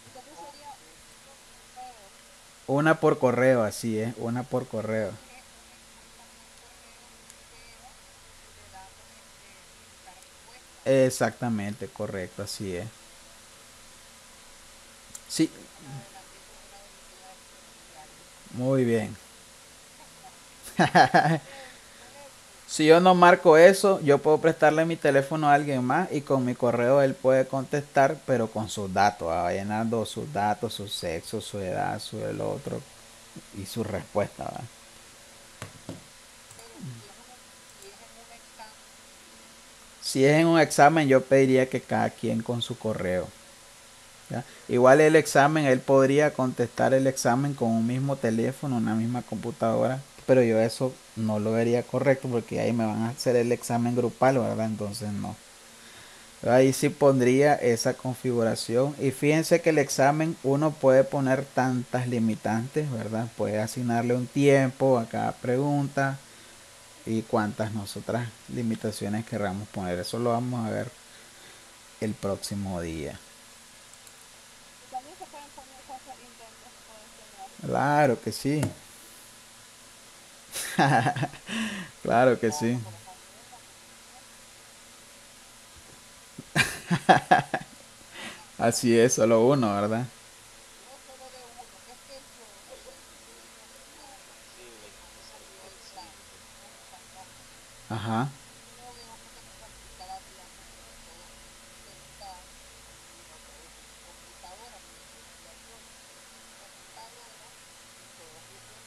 entonces sería por correo. Una por correo, así es, una por correo. Un examen por correo pero le damos limitar respuestas. Exactamente, correcto, así es. Sí, Más adelante esa es una de mis dudas existenciales. muy bien. Con Excel. Si yo no marco eso, yo puedo prestarle mi teléfono a alguien más y con mi correo él puede contestar, pero con sus datos, llenando sus datos, su sexo, su edad, su el otro y su respuesta, ¿va? Pero si es en un examen, Si es en un examen, yo pediría que cada quien con su correo. ¿Ya? Igual el examen, él podría contestar el examen con un mismo teléfono, una misma computadora, pero yo eso no lo vería correcto porque ahí me van a hacer el examen grupal, ¿verdad? Entonces no. Ahí sí pondría esa configuración. Y fíjense que el examen uno puede poner tantas limitantes, ¿verdad? Puede asignarle un tiempo a cada pregunta y cuántas nosotras limitaciones querramos poner. Eso lo vamos a ver el próximo día. y también se pueden poner cuántos intentos puedes tener. Claro que sí. Claro que sí. Claro, pero no una, sino cientos. Así es, solo uno, ¿verdad? Yo solo de uno. Es que yo estuve en una que me salió examen, un examen, Ajá. y no veo porque me salpicaba, digamos, sobre todo cerca de donde es mi computadora, porque yo decía yo, en mi computadora estoy ofreciendo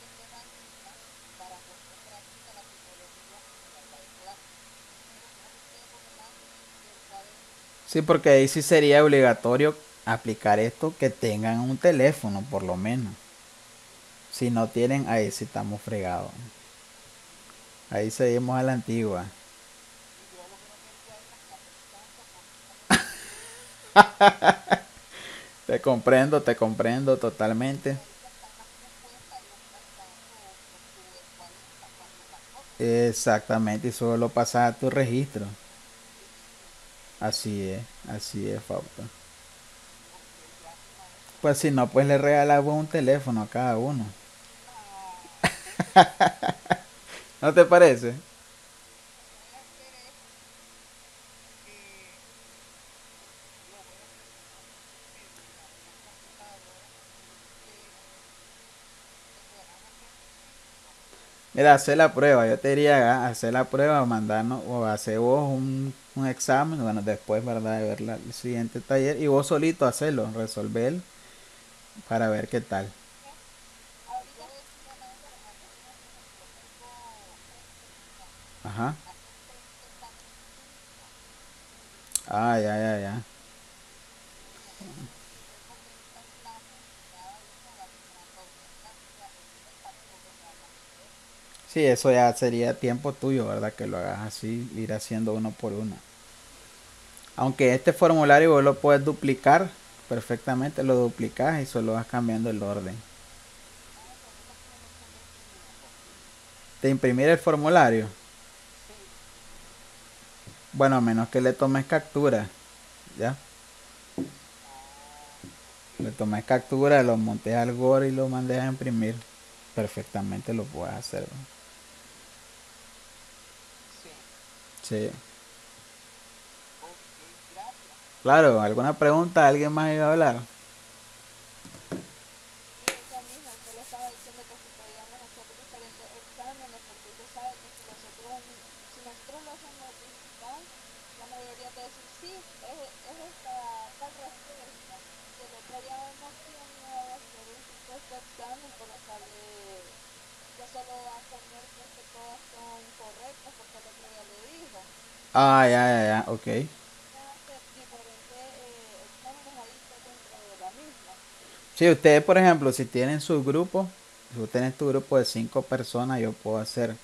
esta herramienta para poner en práctica la tecnología en mi aula de clase, pero no tengo, ¿verdad?, cerca de mí. Sí, porque ahí sí sería obligatorio aplicar esto que tengan un teléfono, por lo menos. Si no tienen, ahí sí estamos fregados. Ahí seguimos a la antigua. Y yo lo que no quería era estarme quitando porque como le digo, Te comprendo y totalmente. ahorita están las respuestas y uno está mirando los QR 40 cuánto sacó, Exactamente, y solo lo pasas a tu registro. Así es, Fausto. Pues si no, pues le regalamos un teléfono a cada uno. Ah, ¿No te parece? lo que voy a hacer es que lo voy a presionar en la computadora que podrán hacer distinto. Mira, hacer la prueba, yo te diría hacer la prueba, mandarnos o hacer vos un examen, bueno, después, ¿verdad? De ver el siguiente taller y vos solito hacerlo, resolver para ver qué tal. ¿Qué? Ahorita yo definitivamente, yo por ejemplo tengo 3 preguntas, Ajá. hacer 3 exámenes distintos. Ah, ya, ya, ya. Tengo preguntas clave y cada uno va llenando bien las rutinas para poder darlas hacer. Sí, eso ya sería tiempo tuyo, ¿verdad? Que lo hagas así, ir haciendo uno por uno. Aunque este formulario vos lo puedes duplicar perfectamente, lo duplicas y solo vas cambiando el orden. Ah, pero no me tiene la opción de imprimirlo. De imprimir el formulario, Sí. bueno, a menos que le tomes captura, ¿ya? Ah, ok. Le tomes captura, lo montes al Word y lo mandes a imprimir. Perfectamente lo puedes hacer, ¿no? Sí. Sí. Ok, gracias. Claro, ¿alguna pregunta? ¿Alguien más iba a hablar? Sí, esa misma, usted le estaba diciendo que si podíamos hacer diferentes exámenes, porque usted sabe que si nosotros lo hacemos digital, la mayoría te va a decir, sí, es esta tal respuesta. Y el otro llama opciones de hacer un supuesto examen, pero sale que solo va a poner pues que todas son correctas, porque el otro ya le dijo. Ah, ya, ya, ya, ok. Pueden hacer diferentes exámenes ahí pues dentro de la misma. Si ustedes, por ejemplo, si tienen su grupo, si tú tienes tu grupo de 5 personas, yo puedo hacer,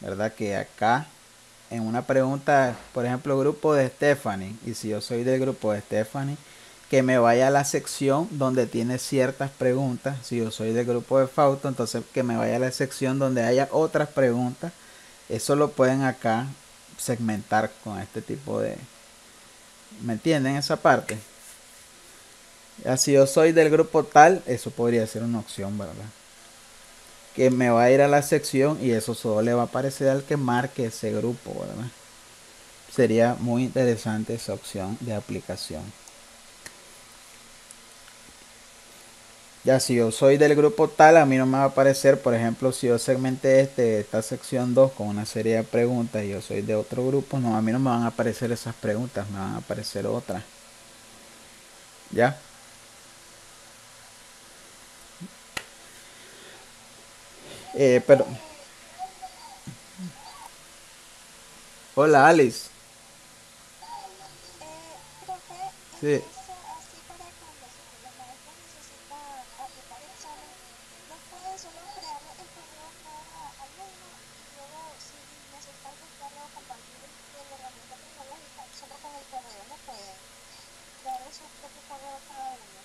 ¿verdad? Que acá, en una pregunta, por ejemplo, grupo de Stephanie, y si yo soy del grupo de Stephanie, que me vaya a la sección donde tiene ciertas preguntas. Si yo soy del grupo de Fausto, entonces que me vaya a la sección donde haya otras preguntas. Eso lo pueden acá segmentar con este tipo de... ¿Me entienden esa parte? Si yo soy del grupo tal, eso podría ser una opción, ¿verdad? Que me va a ir a la sección y eso solo le va a aparecer al que marque ese grupo, ¿verdad? Sería muy interesante esa opción de aplicación. Ya si yo soy del grupo tal, a mí no me va a aparecer, por ejemplo, si yo segmenté esta sección 2 con una serie de preguntas y yo soy de otro grupo, no, a mí no me van a aparecer esas preguntas, me van a aparecer otras. ¿Ya? Pero... Hola, Alice. Profe, en Sí. caso así para cuando los maestros necesitan aplicar examen, no puede solo crearle el correo a cada alumno y luego si necesitan buscarlo o compartir la herramienta tecnológica, solo con el correo no pueden crearle su propio correo a cada uno.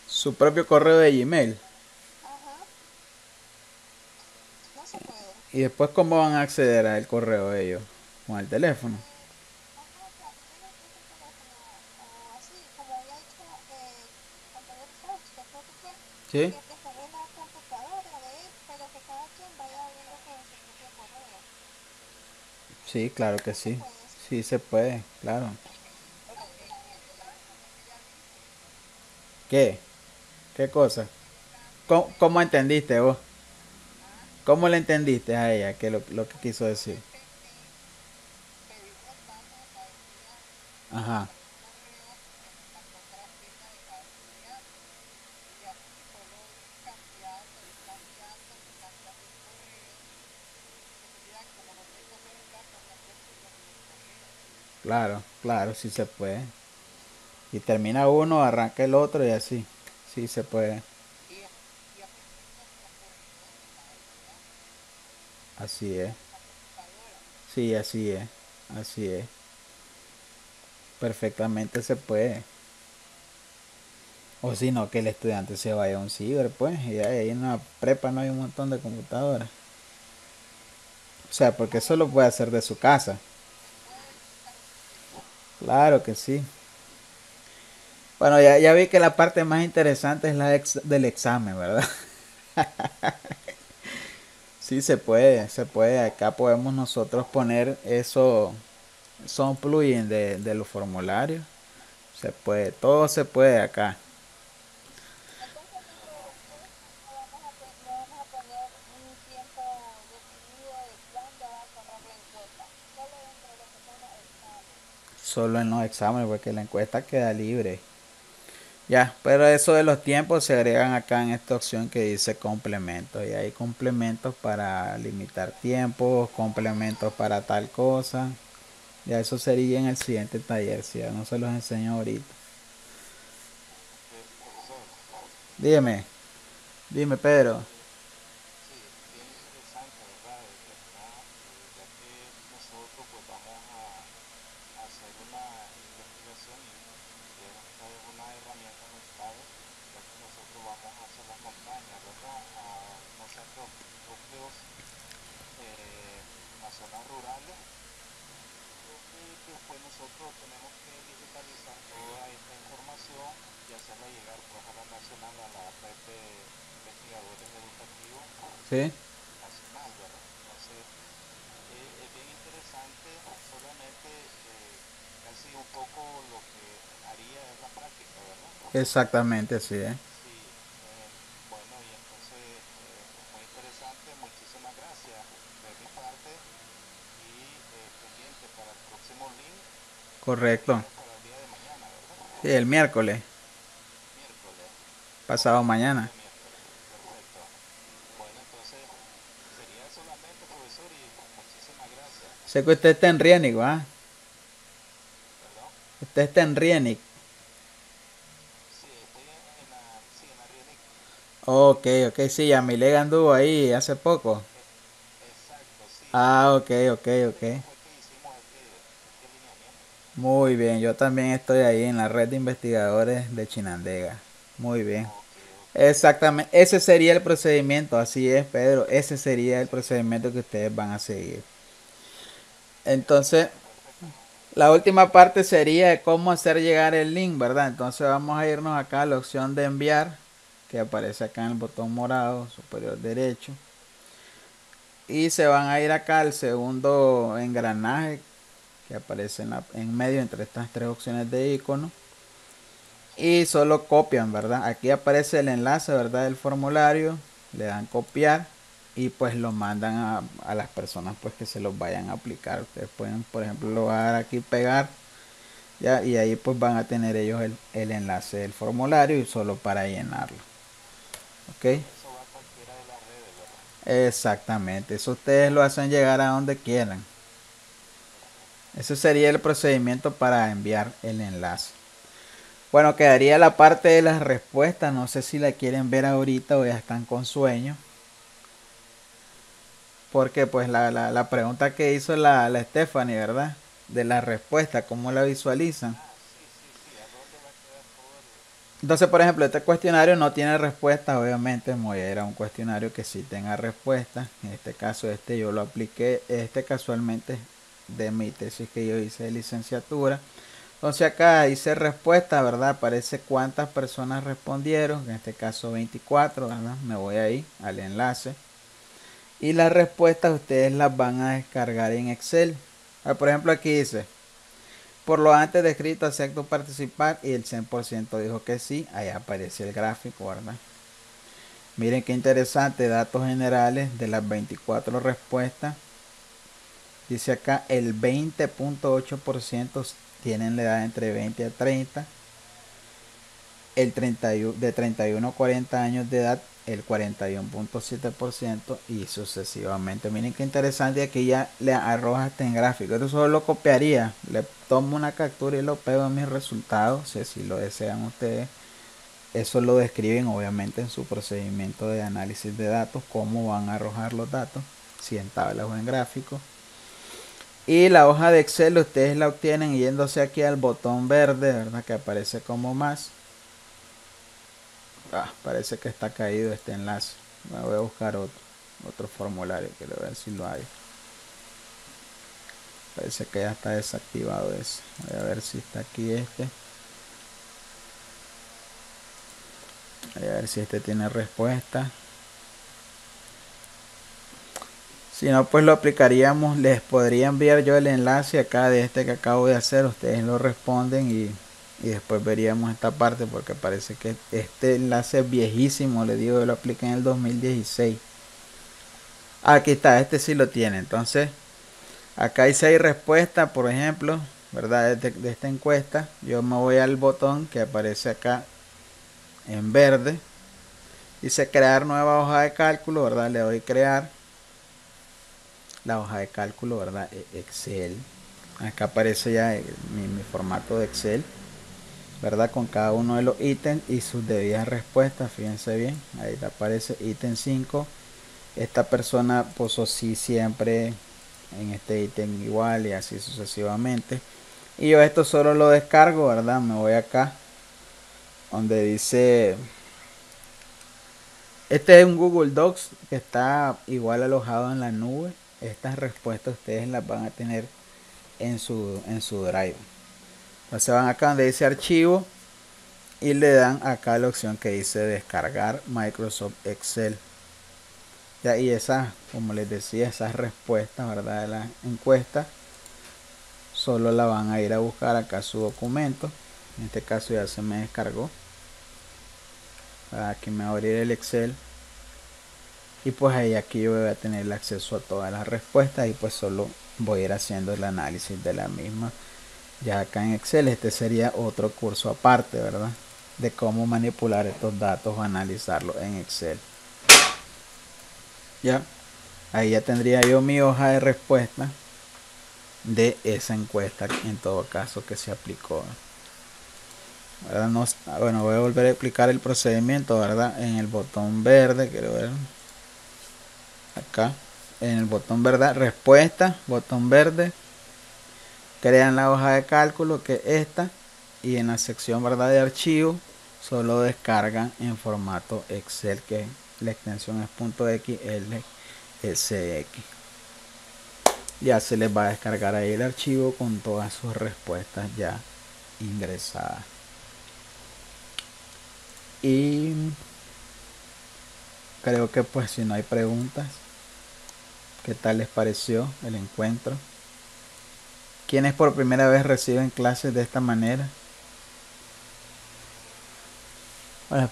Su propio correo de Gmail. Ajá, no se puede. Y después, ¿cómo van a acceder al correo de ellos? Con el teléfono. Ajá, o sea, primero desde el teléfono o así, como había hecho compañero Fausto, creo que fue ¿Sí? que descargue la computadora de él, pero que cada quien vaya viendo con su propio correo. Sí, claro que No se sí. puede. Sí se puede, claro. Bueno, ¿sabe qué es lo que ella dice? ¿Qué? ¿Qué cosa? Que está ¿Cómo entendiste vos? ah, ¿Cómo le entendiste a ella que lo que quiso yo le decir? entendí, pedir los datos de cada estudiante, Ajá. en un correo con la contraseña de cada estudiante. Y así solo ir cambiando, ir cambiando el correo, que sería como los de correo ya cambiando su propio correo. Claro, claro, sí se puede. Y termina uno, arranca el otro y así. Sí se puede. Y, y así mismo como por el nombre cada estudiante, Así es. en la computadora. Sí, así es. Así es. Perfectamente se puede. O si no, que el estudiante se vaya a un ciber, pues. Y ahí en una prepa no hay un montón de computadoras. sea, porque eso lo puede hacer de su casa. Exacto. Claro que sí. Bueno, ya vi que la parte más interesante es del examen, ¿verdad? Sí, se puede, se puede. Acá podemos nosotros poner eso, son plugins de los formularios. Se puede, todo se puede acá. Entonces dentro de los cursos no vamos a poner un tiempo definido de cuándo va a correr la encuesta, solo dentro de lo que son los exámenes. Solo en los exámenes, porque la encuesta queda libre. Ya, pero eso de los tiempos se agregan acá en esta opción que dice complementos. Y hay complementos para limitar tiempos, complementos para tal cosa. Ya eso sería en el siguiente taller, si ya no se los enseño ahorita. Profesor, Dime, dime Pedro. sí, bien interesante, ¿verdad? De verdad, ya que nosotros pues vamos a hacer una investigación y esta es una herramienta muy clave, ya que nosotros vamos a hacer las montañas, ¿verdad? A unos centros, núcleos, a zonas rurales, donde después nosotros tenemos que digitalizar toda esta información y hacerla llegar pues a la nacional, a la red de investigadores educativos Sí, nacional, ¿verdad? Entonces, es bien interesante, solamente casi un poco lo que haría es la práctica, ¿verdad? exactamente así, ¿eh? Sí, bueno, y entonces muy interesante, muchísimas gracias de mi parte y pendiente para el próximo link, que Correcto. es para el día de mañana, ¿verdad? Sí, el miércoles, Miércoles. Ok, pasado el mañana. día miércoles. Perfecto. Bueno, entonces sería solamente, profesor, y muchísimas gracias. Sé que usted está en Rienic, ¿va? ¿Perdón? Usted está en Rienic. Sí, estoy sí, en la Rienic. Ok, ok, sí, Yamilega anduvo ahí hace poco. Exacto, sí. Ah, ok, ok, Por ok. eso fue que hicimos este lineamiento. Muy bien, yo también estoy ahí en la red de investigadores de Chinandega. Muy bien. Ok, ok. Exactamente, ese sería el procedimiento, así es, Pedro, ese sería el Sí, procedimiento que ustedes van a seguir. Entonces, perfecto, perfecto. la última parte sería cómo hacer llegar el link, ¿verdad? Entonces vamos a irnos acá a la opción de enviar, que aparece acá en el botón morado superior derecho. Y se van a ir acá al segundo engranaje que aparece en medio entre estas tres opciones de icono. Sí, Y solo copian, ¿verdad? Aquí aparece el enlace, ¿verdad? Del formulario. Le dan copiar y pues lo mandan a las personas pues que se los vayan a aplicar. Ustedes pueden, por ejemplo, lo van a dar aquí pegar. Ya, y ahí pues van a tener ellos el enlace del formulario y solo para llenarlo. ¿Ok? eso va a cualquiera de las redes, ¿verdad? Exactamente. Eso ustedes lo hacen llegar a donde quieran. Perfecto. Ese sería el procedimiento para enviar el enlace. Bueno, quedaría la parte de las respuestas. No sé si la quieren ver ahorita o ya están con sueño. Porque pues la pregunta que hizo la Stephanie, ¿verdad? De la respuesta, ¿cómo la visualizan? Ah, sí, sí, sí. ¿A dónde va a quedar todo el...? Entonces, por ejemplo, este cuestionario no tiene respuestas. Obviamente me voy a ir a un cuestionario que sí tenga respuestas. En este caso, este yo lo apliqué, este casualmente de mi tesis que yo hice de licenciatura. Entonces acá dice respuesta, ¿verdad? Aparece cuántas personas respondieron, en este caso 24, ¿verdad? Me voy ahí al enlace. Y las respuestas ustedes las van a descargar en Excel. Por ejemplo, aquí dice, por lo antes descrito, acepto participar y el 100% dijo que sí. Ahí aparece el gráfico, ¿verdad? Miren qué interesante, datos generales de las 24 respuestas. Dice acá el 20.8% tienen la edad entre 20 a 30. El 31, de 31 a 40 años de edad, el 41.7% y sucesivamente. Miren qué interesante, aquí ya le arroja este en gráfico. Esto solo lo copiaría, le tomo una captura y lo pego en mis resultados, si así lo desean ustedes. Eso lo describen obviamente en su procedimiento de análisis de datos, cómo van a arrojar los datos, si en tablas o en gráficos. Y la hoja de Excel ustedes la obtienen yéndose aquí al botón verde, ¿verdad? Que aparece como más. Parece que está caído este enlace. Me voy a buscar otro formulario, quiero ver si lo hay. Parece que ya está desactivado eso. Voy a ver si está aquí este. Voy a ver si este tiene respuesta. Si no, pues lo aplicaríamos. Les podría enviar yo el enlace acá de este que acabo de hacer. Ustedes lo responden y después veríamos esta parte, porque parece que este enlace es viejísimo. Le digo, yo lo apliqué en el 2016. Aquí está, este sí lo tiene. Entonces, acá hay 6 respuestas, por ejemplo, ¿verdad? De esta encuesta. Yo me voy al botón que aparece acá en verde. Dice crear nueva hoja de cálculo, ¿verdad? Le doy crear la hoja de cálculo, ¿verdad? Excel. Acá aparece ya mi formato de Excel, ¿verdad? Con cada uno de los ítems y sus debidas respuestas. Fíjense bien, ahí le aparece ítem 5. Esta persona puso sí siempre en este ítem igual y así sucesivamente. Y yo esto solo lo descargo, ¿verdad? Me voy acá donde dice, este es un Google Docs que está igual alojado en la nube. Estas respuestas ustedes las van a tener en su Drive. Entonces van acá donde dice archivo y le dan acá la opción que dice descargar Microsoft Excel. Ya, y esas, como les decía, esas respuestas, ¿verdad? De la encuesta solo la van a ir a buscar acá su documento. En este caso ya se me descargó. Aquí me va a abrir el Excel. Y pues ahí aquí yo voy a tener el acceso a todas las respuestas y pues solo voy a ir haciendo el análisis de la misma. Ya acá en Excel este sería otro curso aparte, ¿verdad? De cómo manipular estos datos o analizarlos en Excel. Ya, ahí ya tendría yo mi hoja de respuesta de esa encuesta en todo caso que se aplicó. ¿Verdad? No, bueno, voy a volver a explicar el procedimiento, ¿verdad? En el botón verde, quiero ver. Acá, en el botón verde, respuesta, botón verde. Crean la hoja de cálculo que es esta. Y en la sección, ¿verdad?, de archivo, solo descargan en formato Excel, que la extensión es .xlsx. Ya se les va a descargar ahí el archivo con todas sus respuestas ya ingresadas. Y creo que pues si no hay preguntas, ¿qué tal les pareció el encuentro? ¿Quiénes por primera vez reciben clases de esta manera? Bueno,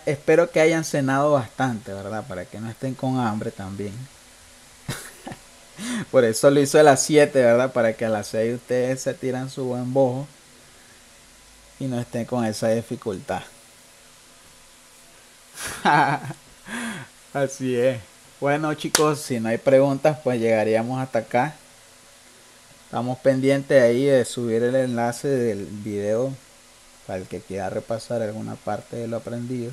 espero que hayan cenado bastante, ¿verdad? Para que no estén con hambre también. Por eso lo hizo a las 7, ¿verdad? Para que a las 6 ustedes se tiran su buen bojo y no estén con esa dificultad. Así es. Bueno, chicos, si no hay preguntas, pues llegaríamos hasta acá. Estamos pendientes ahí de subir el enlace del video para el que quiera repasar alguna parte de lo aprendido.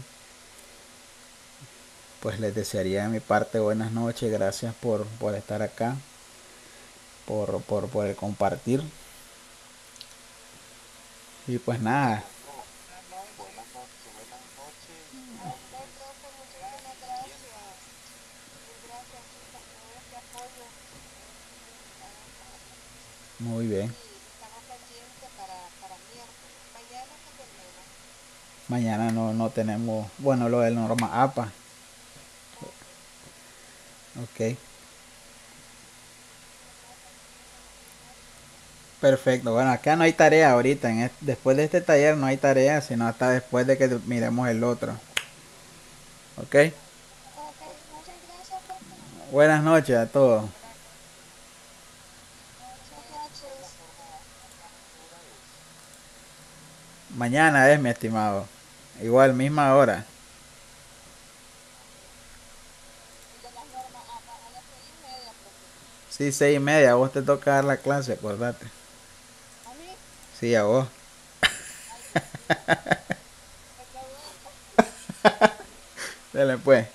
Pues les desearía de mi parte buenas noches. Gracias por estar acá, por el compartir. Y pues nada. Buenas noches, Igualmente, profe, muchísimas atiende. gracias. Mil gracias, chicas, por este apoyo. Muy bien. Y estamos pendientes para miércoles. Mañana que tenemos. Mañana no tenemos, bueno, lo del norma APA. Ok. Ok. Perfecto. Bueno, acá no hay tarea ahorita. Después de este taller no hay tarea, sino hasta después de que miremos el otro. Ok. Ok, muchas gracias, profe. Buenas noches a todos. Muchas noches. Mañana es, mi estimado. Igual, misma hora. Y de las normas a las 6:30, profe. Sí, 6:30. A vos te toca dar la clase, acordate. A mí, Sí, a vos. ay Dios mío, me gradué. Dale pues.